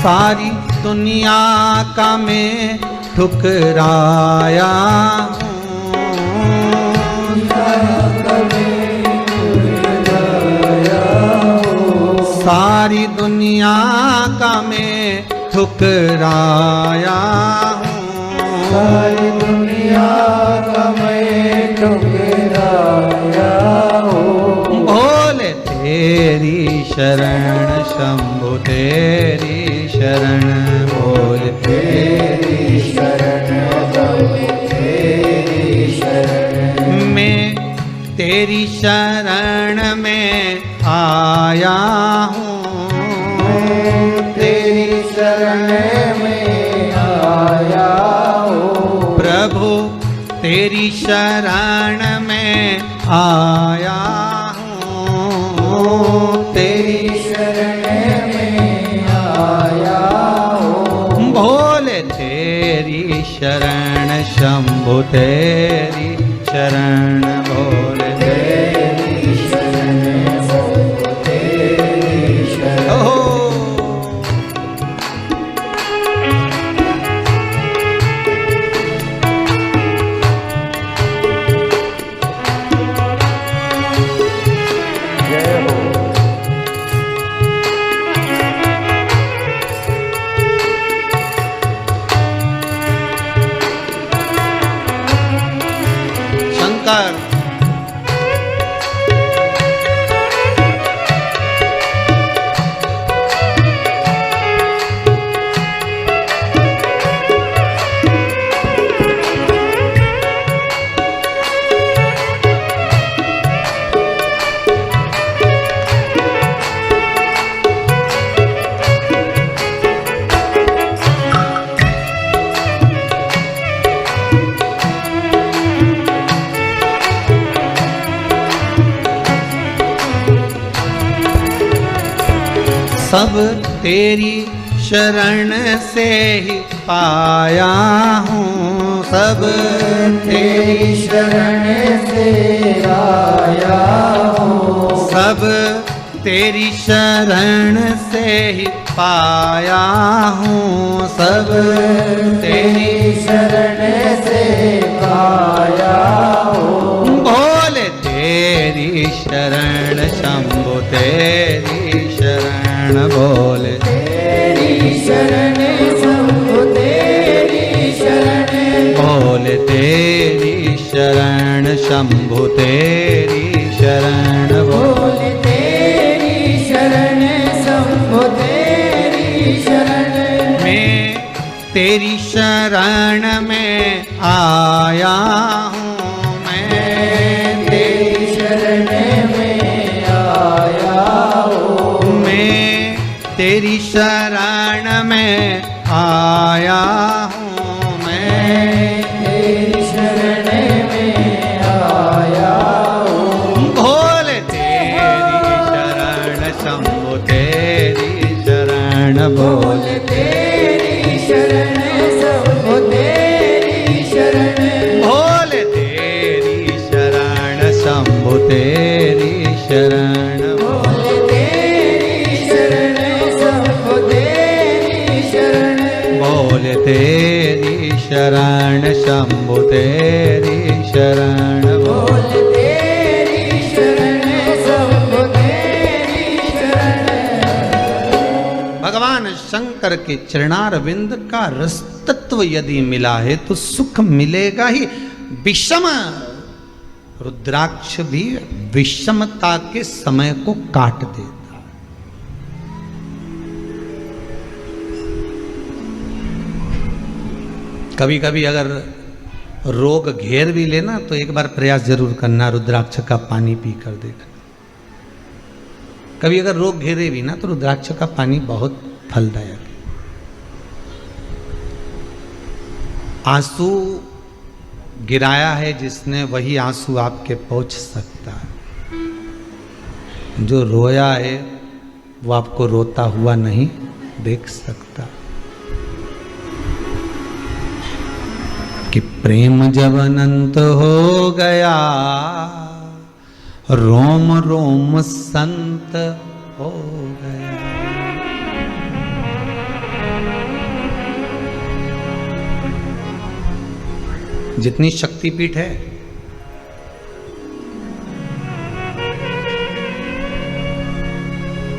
सारी दुनिया का मैं ठुकराया हूँ, सारी दुनिया का मैं ठुकराया हूँ, सारी दुनिया का मैं ठुकराया हूँ, भोले तेरी शरण शंभु तेरी शरण बोल तेरी शरण बोल तेरी शरण, मैं तेरी शरण में आया हूँ, तेरी शरण में आया हूँ, प्रभु तेरी शरण में आया हूँ, तेरी शरण में आया हूँ, भोले तेरी शरण शंभु तेरी शरण भोले तेरी शरण शंभु तेरी शरण। सब तेरी शरण से ही पाया हूँ, सब तेरी शरण से आया हूँ, सब तेरी शरण से ही पाया हूँ, सब तेरी शरण से पाया हूँ। बोले तेरी शरण शंभु तेरी शरण, बोले तेरी शरण शंभु तेरी शरण, बोले तेरी शरण शंभु तेरी शरण, बोले तेरी शरण शंभु तेरी शरण। मैं तेरी शरण में आया हूँ, मैं तेरी शरण में आया हूँ, मैं तेरी शरण में आया हूँ, मैं तेरी शरण में आया हूँ। भोले तेरी शरण शंभु तेरी शरण, बोले तेरी शरण शंभु तेरी शरण, भोले तेरी शरण शंभु तेरी शरण, बोले तेरी शरण शंभु तेरी शरण, बोले तेरी शरण शंभु तेरी शरण, बोले तेरी शरण शंभु तेरी शरण। भगवान शंकर के चरणारविंद का रस तत्व यदि मिला है तो सुख मिलेगा ही। विषम रुद्राक्ष भी विषमता के समय को काट देता है। कभी कभी अगर रोग घेर भी लेना तो एक बार प्रयास जरूर करना रुद्राक्ष का पानी पी कर देखना। कभी अगर रोग घेरे भी ना तो रुद्राक्ष का पानी बहुत फलदायक है। आंसू गिराया है जिसने वही आंसू आपके पहुंच सकता है। जो रोया है वो आपको रोता हुआ नहीं देख सकता। कि प्रेम जब अनंत हो गया रोम रोम संत हो गया। जितनी शक्तिपीठ है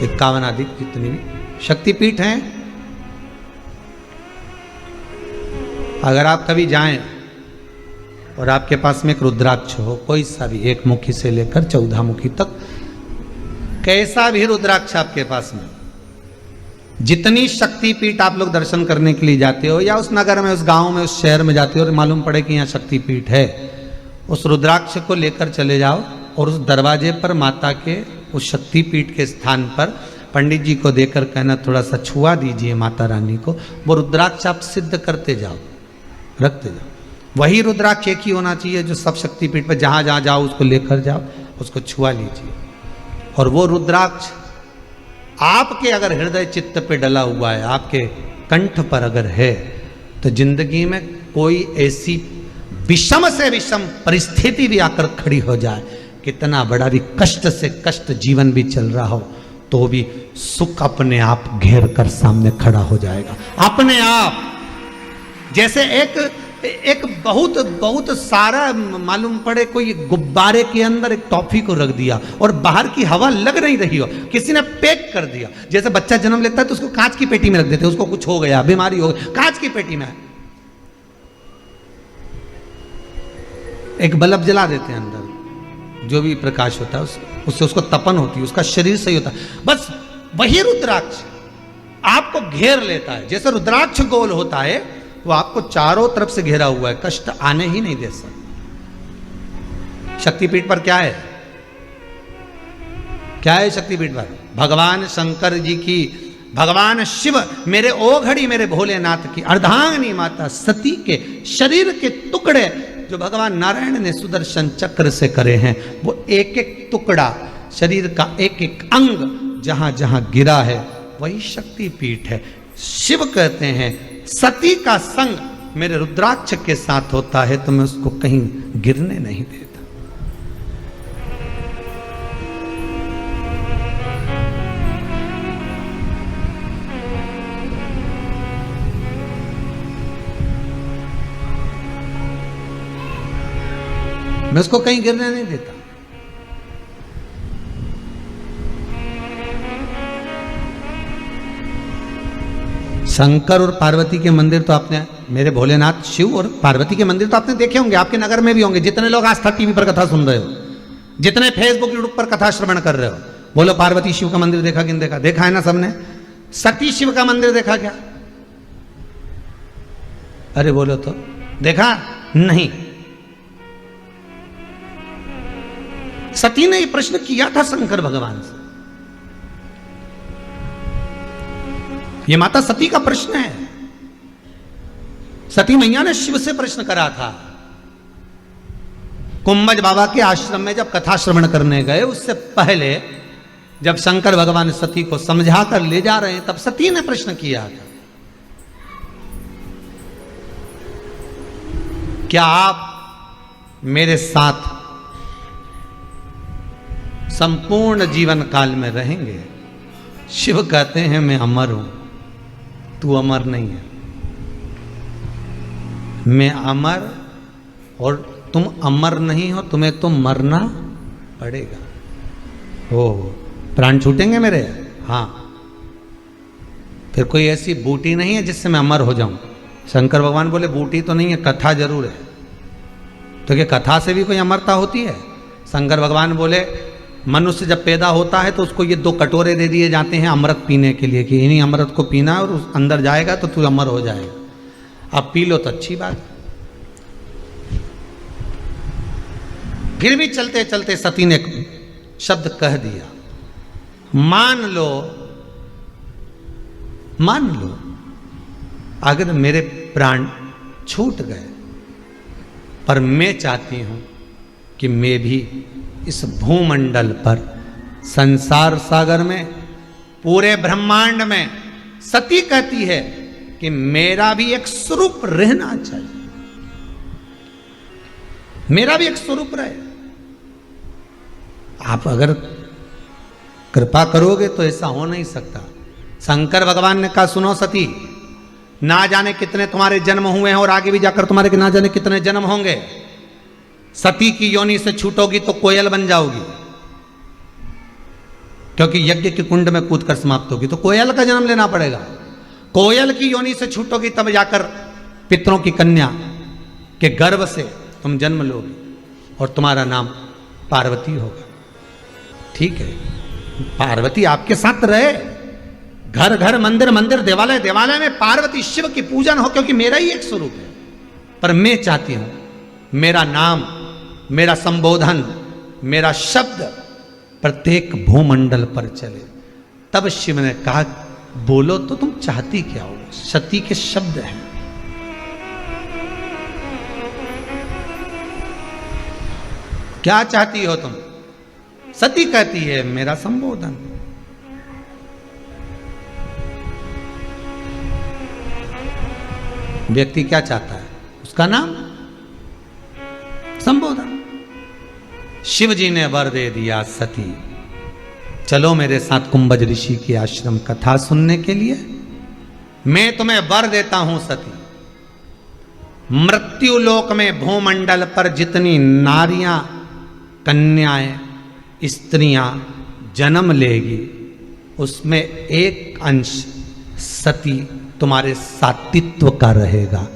इक्यावन आदि जितनी भी शक्तिपीठ हैं, अगर आप कभी जाएं और आपके पास में एक रुद्राक्ष हो, कोई सा भी, एक मुखी से लेकर 14 मुखी तक, कैसा भी रुद्राक्ष आपके पास में, जितनी शक्तिपीठ आप लोग दर्शन करने के लिए जाते हो या उस नगर में, उस गांव में, उस शहर में जाते हो और मालूम पड़े कि यहाँ शक्तिपीठ है, उस रुद्राक्ष को लेकर चले जाओ और उस दरवाजे पर माता के उस शक्तिपीठ के स्थान पर पंडित जी को देकर कहना थोड़ा सा छुआ दीजिए माता रानी को। वो रुद्राक्ष आप सिद्ध करते जाओ, रखते जाओ। वही रुद्राक्ष एक ही होना चाहिए जो सब शक्तिपीठ पर जहाँ जहाँ जाओ उसको लेकर जाओ, उसको छुआ लीजिए। और वो रुद्राक्ष आपके अगर हृदय चित्त पे डला हुआ है, आपके कंठ पर अगर है, तो जिंदगी में कोई ऐसी विषम से विषम परिस्थिति भी आकर खड़ी हो जाए, कितना बड़ा भी कष्ट से कष्ट जीवन भी चल रहा हो, तो भी सुख अपने आप घेर कर सामने खड़ा हो जाएगा अपने आप। जैसे एक बहुत बहुत सारा मालूम पड़े कोई गुब्बारे के अंदर एक टॉफी को रख दिया और बाहर की हवा लग नहीं रही हो, किसी ने पैक कर दिया। जैसे बच्चा जन्म लेता है तो उसको कांच की पेटी में रख देते, उसको कुछ हो गया, बीमारी हो गई, कांच की पेटी में एक बल्ब जला देते हैं, अंदर जो भी प्रकाश होता है उससे उसको तपन होती है, उसका शरीर सही होता है। बस वही रुद्राक्ष आपको घेर लेता है। जैसे रुद्राक्ष गोल होता है वो आपको चारों तरफ से घेरा हुआ है, कष्ट आने ही नहीं दे सकता। शक्तिपीठ पर क्या है, क्या है शक्तिपीठ पर? भगवान शंकर जी की, भगवान शिव, मेरे ओघड़ी मेरे भोलेनाथ की अर्धांगिनी माता सती के शरीर के टुकड़े जो भगवान नारायण ने सुदर्शन चक्र से करे हैं, वो एक एक टुकड़ा शरीर का एक एक अंग जहां जहां गिरा है वही शक्ति पीठ है। शिव कहते हैं सती का संग मेरे रुद्राक्ष के साथ होता है तो मैं उसको कहीं गिरने नहीं देता। मैं उसको कहीं गिरने नहीं देता। शंकर और पार्वती के मंदिर तो आपने, मेरे भोलेनाथ शिव और पार्वती के मंदिर तो आपने देखे होंगे, आपके नगर में भी होंगे। जितने लोग आस्था टीवी पर कथा सुन रहे हो, जितने फेसबुक यूट्यूब पर कथा श्रवण कर रहे हो, बोलो पार्वती शिव का मंदिर देखा कि नहीं देखा? देखा है ना सबने। सती शिव का मंदिर देखा क्या? अरे बोलो तो, देखा नहीं? सती ने ये प्रश्न किया था शंकर भगवान से। ये माता सती का प्रश्न है। सती मैया ने शिव से प्रश्न करा था। कुंभज बाबा के आश्रम में जब कथा श्रवण करने गए, उससे पहले जब शंकर भगवान सती को समझा कर ले जा रहे हैं, तब सती ने प्रश्न किया था, क्या आप मेरे साथ संपूर्ण जीवन काल में रहेंगे? शिव कहते हैं मैं अमर हूं, तू अमर नहीं है। मैं अमर और तुम अमर नहीं हो, तुम्हें तो मरना पड़ेगा। ओ, प्राण छूटेंगे मेरे? हाँ। फिर कोई ऐसी बूटी नहीं है जिससे मैं अमर हो जाऊं? शंकर भगवान बोले बूटी तो नहीं है, कथा जरूर है। तो क्या कथा से भी कोई अमरता होती है? शंकर भगवान बोले मनुष्य जब पैदा होता है तो उसको ये 2 कटोरे दे दिए जाते हैं अमृत पीने के लिए कि इन्हीं अमृत को पीना और उस अंदर जाएगा तो तू अमर हो जाएगा। अब पी लो तो अच्छी बात। फिर भी चलते चलते सती ने शब्द कह दिया, मान लो अगर मेरे प्राण छूट गए, पर मैं चाहती हूं कि मैं भी इस भूमंडल पर, संसार सागर में, पूरे ब्रह्मांड में, सती कहती है कि मेरा भी एक स्वरूप रहना चाहिए, मेरा भी एक स्वरूप रहे। आप अगर कृपा करोगे तो ऐसा हो नहीं सकता। शंकर भगवान ने कहा सुनो सती, ना जाने कितने तुम्हारे जन्म हुए हैं और आगे भी जाकर तुम्हारे ना जाने कितने जन्म होंगे। सती की योनि से छूटोगी तो कोयल बन जाओगी, क्योंकि यज्ञ के कुंड में कूदकर समाप्त होगी तो कोयल का जन्म लेना पड़ेगा। कोयल की योनि से छूटोगी तब जाकर पितरों की कन्या के गर्भ से तुम जन्म लोगी और तुम्हारा नाम पार्वती होगा। ठीक है, पार्वती आपके साथ रहे, घर घर मंदिर मंदिर देवालय देवालय में पार्वती शिव की पूजन हो, क्योंकि मेरा ही एक स्वरूप है। पर मैं चाहती हूं मेरा नाम, मेरा संबोधन, मेरा शब्द प्रत्येक भूमंडल पर चले। तब शिव ने कहा बोलो तो तुम चाहती क्या हो? सती के शब्द हैं। क्या चाहती हो तुम? सती कहती है मेरा संबोधन। व्यक्ति क्या चाहता है? उसका नाम, संबोधन। शिव जी ने वर दे दिया, सती चलो मेरे साथ कुंभज ऋषि की आश्रम कथा सुनने के लिए। मैं तुम्हें वर देता हूं सती, मृत्यु लोक में भूमंडल पर जितनी नारियां, कन्याएं, स्त्रियां जन्म लेगी, उसमें एक अंश सती तुम्हारे सातित्व का रहेगा।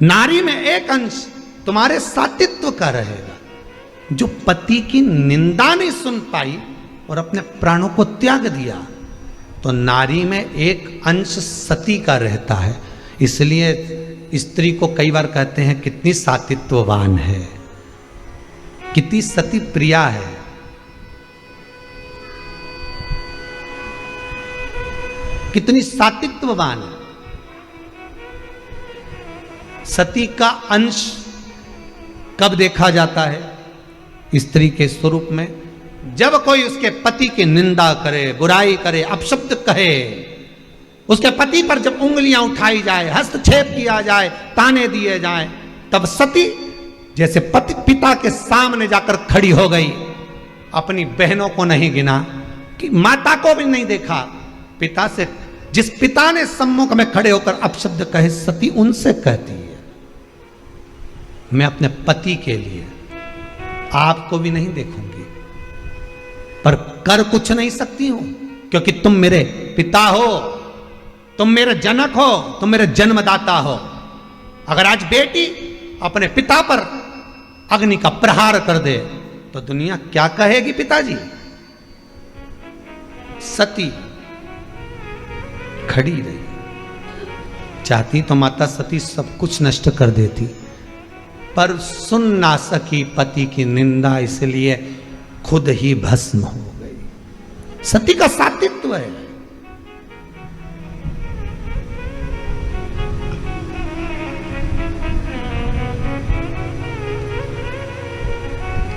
नारी में एक अंश तुम्हारे सातित्व का रहेगा। जो पति की निंदा नहीं सुन पाई और अपने प्राणों को त्याग दिया, तो नारी में एक अंश सती का रहता है। इसलिए स्त्री को कई बार कहते हैं कितनी सातित्ववान है, कितनी सती प्रिया है। कितनी सातित्ववान है। सती का अंश कब देखा जाता है? स्त्री के स्वरूप में जब कोई उसके पति की निंदा करे, बुराई करे, अपशब्द कहे, उसके पति पर जब उंगलियां उठाई जाए, हस्तक्षेप किया जाए, ताने दिए जाए, तब सती जैसे पति पिता के सामने जाकर खड़ी हो गई, अपनी बहनों को नहीं गिना, कि माता को भी नहीं देखा, पिता से, जिस पिता ने सम्मुख में खड़े होकर अपशब्द कहे, सती उनसे कहती है मैं अपने पति के लिए आपको भी नहीं देखूंगी, पर कर कुछ नहीं सकती हूं, क्योंकि तुम मेरे पिता हो, तुम मेरे जनक हो, तुम मेरे जन्मदाता हो। अगर आज बेटी अपने पिता पर अग्नि का प्रहार कर दे तो दुनिया क्या कहेगी पिताजी। सती खड़ी रही, चाहती तो माता सती सब कुछ नष्ट कर देती, पर सुन ना सकी पति की निंदा, इसलिए खुद ही भस्म हो गई। सती का सातित्व है।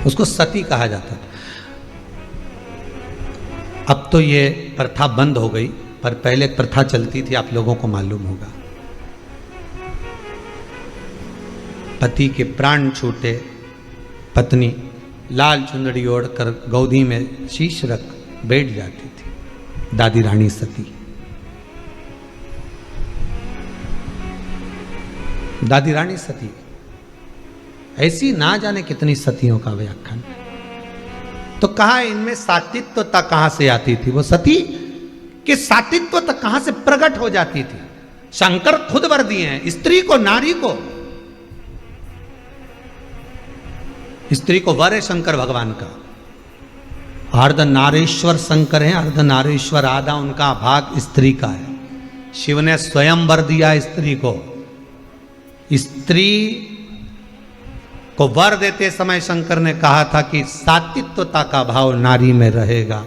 उसको सती कहा जाता था। अब तो ये प्रथा बंद हो गई, पर पहले प्रथा चलती थी, आप लोगों को मालूम होगा। पति के प्राण छूटे, पत्नी लाल चुंदड़ी ओढ़कर गोदी में शीश रख बैठ जाती थी, दादी रानी सती। दादी रानी सती, ऐसी ना जाने कितनी सतियों का व्याख्यान। तो कहा इनमें सातित्वता कहां से आती थी? वो सती कि सातित्वता कहां से प्रकट हो जाती थी? शंकर खुद वर दिए हैं स्त्री को, नारी को। स्त्री को वर है शंकर भगवान का। अर्ध नारेश्वर शंकर है, अर्ध नारेश्वर, आधा उनका भाग स्त्री का है। शिव ने स्वयं वर दिया स्त्री को। स्त्री को वर देते समय शंकर ने कहा था कि सातित्वता का भाव नारी में रहेगा।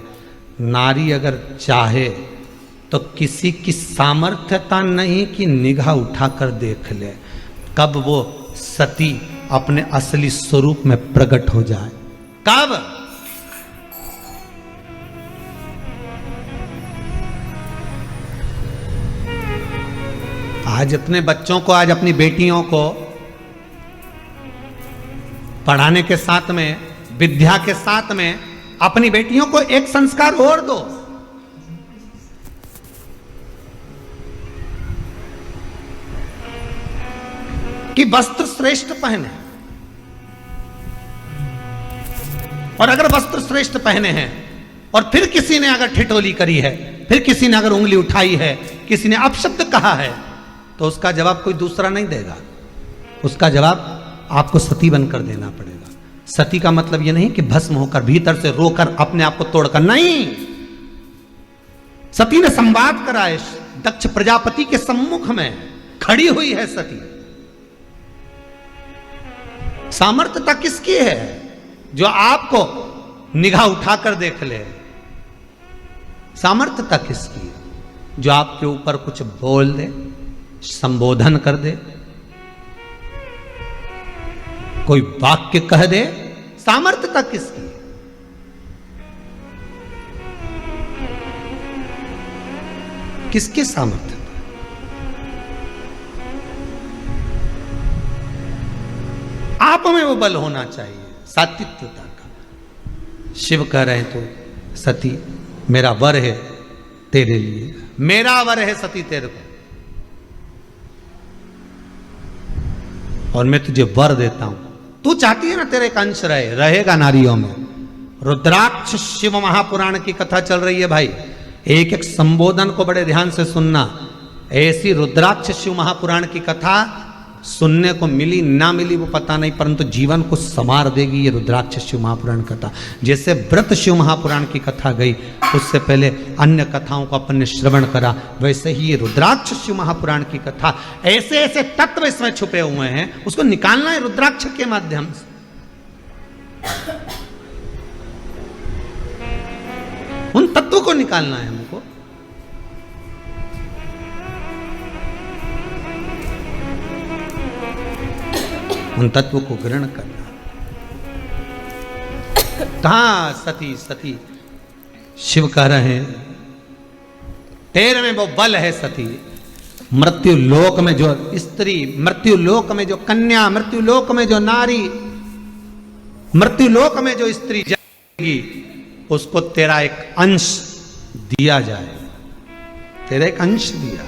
नारी अगर चाहे तो किसी की सामर्थ्यता नहीं कि निगाह उठाकर देख ले, कब वो सती अपने असली स्वरूप में प्रकट हो जाए। कब? आज अपने बच्चों को, आज अपनी बेटियों को पढ़ाने के साथ में, विद्या के साथ में अपनी बेटियों को एक संस्कार और दो। कि वस्त्र श्रेष्ठ पहने, और अगर वस्त्र श्रेष्ठ पहने हैं और फिर किसी ने अगर ठिठोली करी है, फिर किसी ने अगर उंगली उठाई है, किसी ने अपशब्द कहा है, तो उसका जवाब कोई दूसरा नहीं देगा। उसका जवाब आपको सती बनकर देना पड़ेगा। सती का मतलब यह नहीं कि भस्म होकर, भीतर से रोकर, अपने आप को तोड़कर, नहीं। सती ने संवाद कराए, दक्ष प्रजापति के सम्मुख में खड़ी हुई है सती। सामर्थ्यता किसकी है? जो आपको निगाह उठाकर देख ले। सामर्थ्यता किसकी है? जो आपके ऊपर कुछ बोल दे, संबोधन कर दे, कोई वाक्य कह दे। सामर्थ्यता किसकी? किसके सामर्थ्य? आप में वो बल होना चाहिए, सात्विकता का। शिव कह रहे हैं तो सती मेरा वर है तेरे लिए, मेरा वर है सती तेरे को, और मैं तुझे वर देता हूं। तू चाहती है ना तेरे एक अंश रहेगा नारियों में। रुद्राक्ष शिव महापुराण की कथा चल रही है भाई, एक एक संबोधन को बड़े ध्यान से सुनना। ऐसी रुद्राक्ष शिव महापुराण की कथा सुनने को मिली ना मिली वो पता नहीं, परंतु जीवन को संवार देगी ये रुद्राक्ष शिव महापुराण कथा। जैसे व्रत शिव महापुराण की कथा गई, उससे पहले अन्य कथाओं को अपन ने श्रवण करा, वैसे ही ये रुद्राक्ष शिव महापुराण की कथा, ऐसे ऐसे तत्व इसमें छुपे हुए हैं, उसको निकालना है रुद्राक्ष के माध्यम से। उन तत्वों को निकालना है हमको। उन तत्वों को ग्रहण करना, कहाँ सती सती, शिव कह रहे हैं तेरे में वो बल है सती। मृत्यु लोक में जो स्त्री, मृत्यु लोक में जो कन्या, मृत्यु लोक में जो नारी, मृत्यु लोक में जो स्त्री जाएगी, उसको तेरा एक अंश दिया जाए, तेरा एक अंश दिया।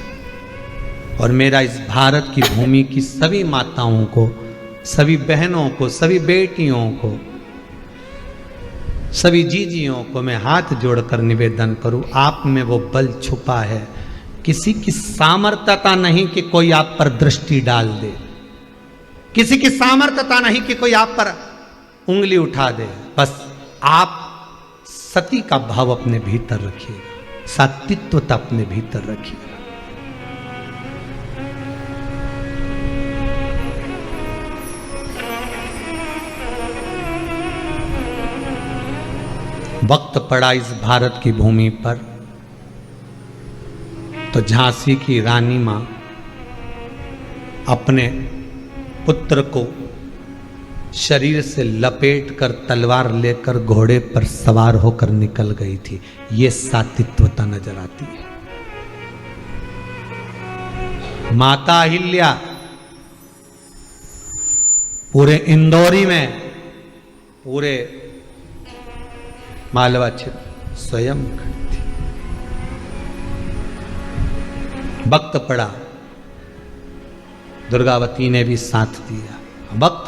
और मेरा इस भारत की भूमि की सभी माताओं को, सभी बहनों को, सभी बेटियों को, सभी जीजियों को मैं हाथ जोड़कर निवेदन करूं, आप में वो बल छुपा है। किसी की सामर्थ्यता नहीं कि कोई आप पर दृष्टि डाल दे, किसी की सामर्थ्यता नहीं कि कोई आप पर उंगली उठा दे। बस आप सती का भाव अपने भीतर रखिएगा, सात्वित्वता अपने भीतर रखिएगा। वक्त पड़ा इस भारत की भूमि पर तो झांसी की रानी मां अपने पुत्र को शरीर से लपेटकर तलवार लेकर घोड़े पर सवार होकर निकल गई थी। ये सात्वित्वता नजर आती है। माता अहिल्या पूरे इंदौरी में, पूरे मालवा क्षेत्र स्वयं खड़ी थी। वक्त पड़ा, दुर्गावती ने भी साथ दिया। वक्त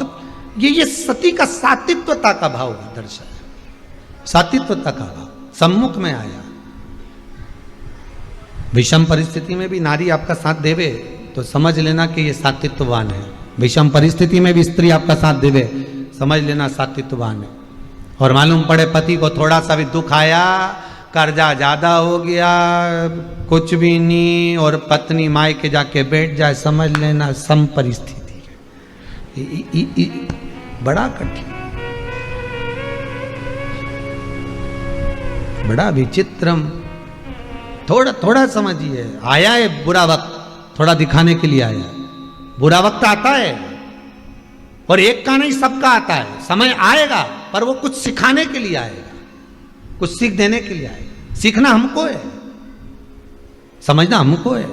ये सती का सात्वित्वता का भाव दर्शन है, सात्वित्वता का भाव सम्मुख में आया। विषम परिस्थिति में भी नारी आपका साथ देवे तो समझ लेना कि ये सात्वित्ववान है। विषम परिस्थिति में भी स्त्री आपका साथ देवे, समझ लेना सात्वित्ववान है। और मालूम पड़े पति को थोड़ा सा भी दुख आया, कर्जा ज्यादा हो गया, कुछ भी नहीं, और पत्नी माई के जाके बैठ जाए, समझ लेना सम परिस्थिति है। बड़ा कठिन, बड़ा विचित्रम। थोड़ा थोड़ा समझिए, आया है बुरा वक्त, थोड़ा दिखाने के लिए आया। बुरा वक्त आता है और एक का नहीं सबका आता है। समय आएगा पर वो कुछ सिखाने के लिए आएगा, कुछ सीख देने के लिए आएगा। सीखना हमको है, समझना हमको है।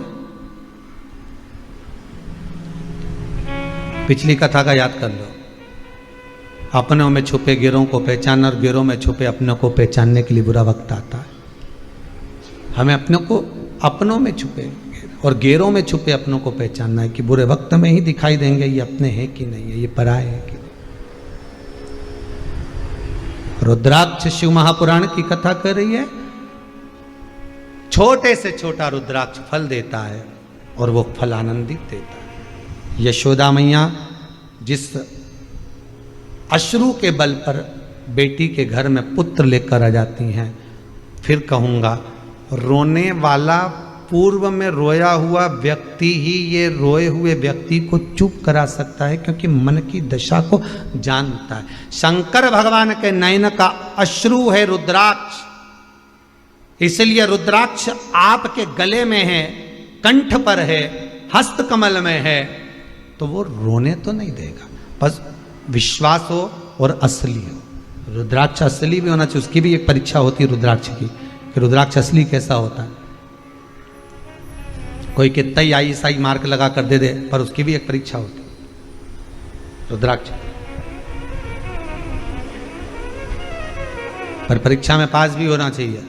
पिछली कथा का याद कर लो, अपनों में छुपे गिरों को पहचानना और गिरों में छुपे अपनों को पहचानने के लिए बुरा वक्त आता है। हमें अपनों को अपनों में छुपे और गेरों में छुपे अपनों को पहचानना है कि बुरे वक्त में ही दिखाई देंगे ये अपने हैं कि नहीं है, ये पराए हैं कि नहीं। रुद्राक्ष शिव महापुराण की कथा कर रही है। छोटे से छोटा रुद्राक्ष फल देता है और वो फल आनंदित देता है। यशोदा मैया जिस अश्रु के बल पर बेटी के घर में पुत्र लेकर आ जाती हैं, फिर कहूँगा रोने वाला पूर्व में रोया हुआ व्यक्ति ही ये रोए हुए व्यक्ति को चुप करा सकता है, क्योंकि मन की दशा को जानता है। शंकर भगवान के नयन का अश्रु है रुद्राक्ष, इसलिए रुद्राक्ष आपके गले में है, कंठ पर है, हस्त कमल में है, तो वो रोने तो नहीं देगा। बस विश्वास हो और असली हो। रुद्राक्ष असली भी होना चाहिए, उसकी भी एक परीक्षा होती है रुद्राक्ष की, कि रुद्राक्ष असली कैसा होता है। कोई कितना ही ISI मार्क लगा कर दे दे, पर उसकी भी एक परीक्षा होती है रुद्राक्ष। पर परीक्षा में पास भी होना चाहिए।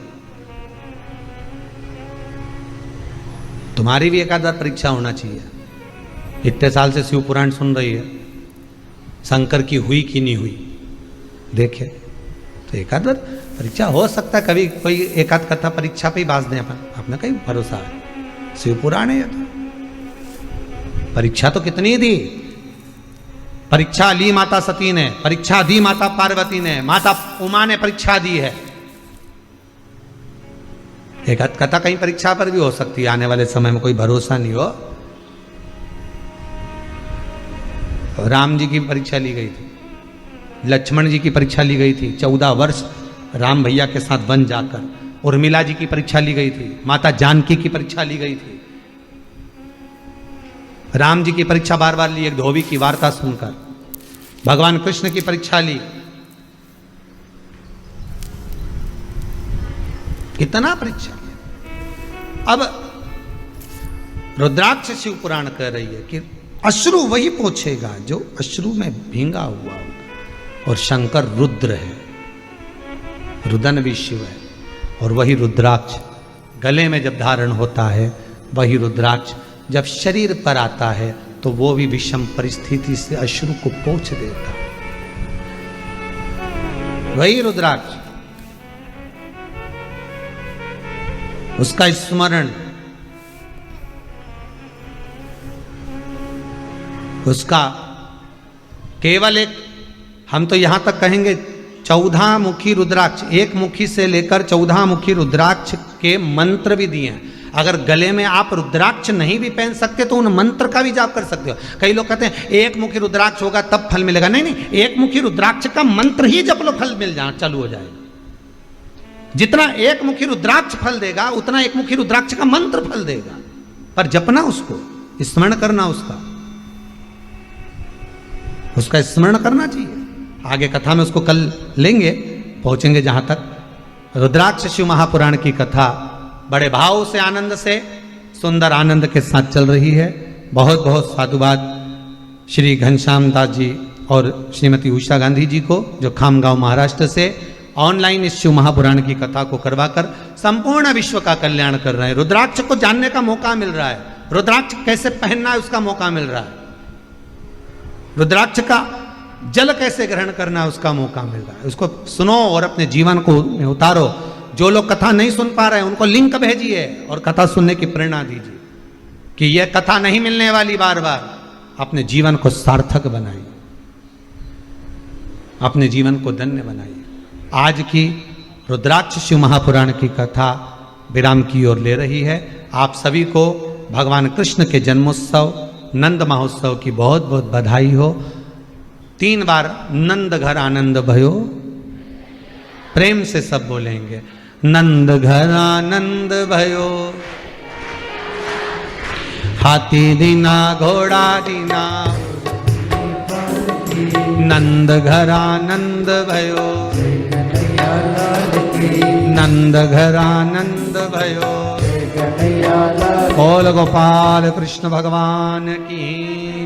तुम्हारी भी एक आध बार परीक्षा होना चाहिए। इतने साल से शिव पुराण सुन रही है, शंकर की हुई कि नहीं हुई देखे, तो एक आध बार परीक्षा हो सकता है। कभी कोई एक आध कथा परीक्षा पे ही बाज दें अपन, अपना कहीं भरोसा है। शिव पुराण है तो परीक्षा तो कितनी दी। परीक्षा ली माता सती ने, परीक्षा दी माता पार्वती ने, माता उमा ने परीक्षा दी है। एक आध कथा कहीं परीक्षा पर भी हो सकती है आने वाले समय में, कोई भरोसा नहीं हो। राम जी की परीक्षा ली गई थी, लक्ष्मण जी की परीक्षा ली गई थी 14 वर्ष राम भैया के साथ वन जाकर। उर्मिला जी की परीक्षा ली गई थी, माता जानकी की परीक्षा ली गई थी। राम जी की परीक्षा बार बार ली, एक धोबी की वार्ता सुनकर। भगवान कृष्ण की परीक्षा ली, कितना परीक्षा किया। अब रुद्राक्ष शिव पुराण कह रही है कि अश्रु वही पोछेगा जो अश्रु में भींगा हुआ होगा। और शंकर रुद्र है, रुदन भी शिव है, और वही रुद्राक्ष गले में जब धारण होता है, वही रुद्राक्ष जब शरीर पर आता है तो वो भी विषम परिस्थिति से अश्रु को पोंछ देता। वही रुद्राक्ष, उसका स्मरण, उसका केवल एक, हम तो यहां तक कहेंगे 14 मुखी रुद्राक्ष, एक मुखी से लेकर 14 मुखी रुद्राक्ष के मंत्र भी दिए हैं। अगर गले में आप रुद्राक्ष नहीं भी पहन सकते तो उन मंत्र का भी जाप कर सकते हो। कई लोग कहते हैं एक मुखी रुद्राक्ष होगा तब फल मिलेगा। नहीं नहीं, एक मुखी रुद्राक्ष का मंत्र ही जप लो, फल मिल जाना चालू हो जाएगा। जितना एक मुखी रुद्राक्ष फल देगा उतना एक मुखी रुद्राक्ष का मंत्र फल देगा, पर जपना, उसको स्मरण करना, उसका स्मरण करना चाहिए। आगे कथा में उसको कल लेंगे, पहुंचेंगे जहां तक। रुद्राक्ष शिव महापुराण की कथा बड़े भाव से, आनंद से, सुंदर आनंद के साथ चल रही है। बहुत बहुत साधुवाद श्री घनश्याम दास जी और श्रीमती उषा गांधी जी को, जो खामगांव महाराष्ट्र से ऑनलाइन इस शिव महापुराण की कथा को करवाकर संपूर्ण विश्व का कल्याण कर रहे हैं। रुद्राक्ष को जानने का मौका मिल रहा है, रुद्राक्ष कैसे पहनना है उसका मौका मिल रहा है, रुद्राक्ष का जल कैसे ग्रहण करना है उसका मौका मिल रहा है। उसको सुनो और अपने जीवन को उतारो। जो लोग कथा नहीं सुन पा रहे हैं उनको लिंक भेजिए और कथा सुनने की प्रेरणा दीजिए कि यह कथा नहीं मिलने वाली बार बार। अपने जीवन को सार्थक बनाइए, अपने जीवन को धन्य बनाइए। आज की रुद्राक्ष शिव महापुराण की कथा विराम की ओर ले रही है। आप सभी को भगवान कृष्ण के जन्मोत्सव नंद महोत्सव की बहुत बहुत बधाई हो। 3 बार नंद घर आनंद भयो, प्रेम से सब बोलेंगे, नंद घर आनंद भयो, हाथी दीना घोड़ा दीना, नंद घर आनंद भयो, नंद घर आनंद भयो। बोल गोपाल कृष्ण भगवान की।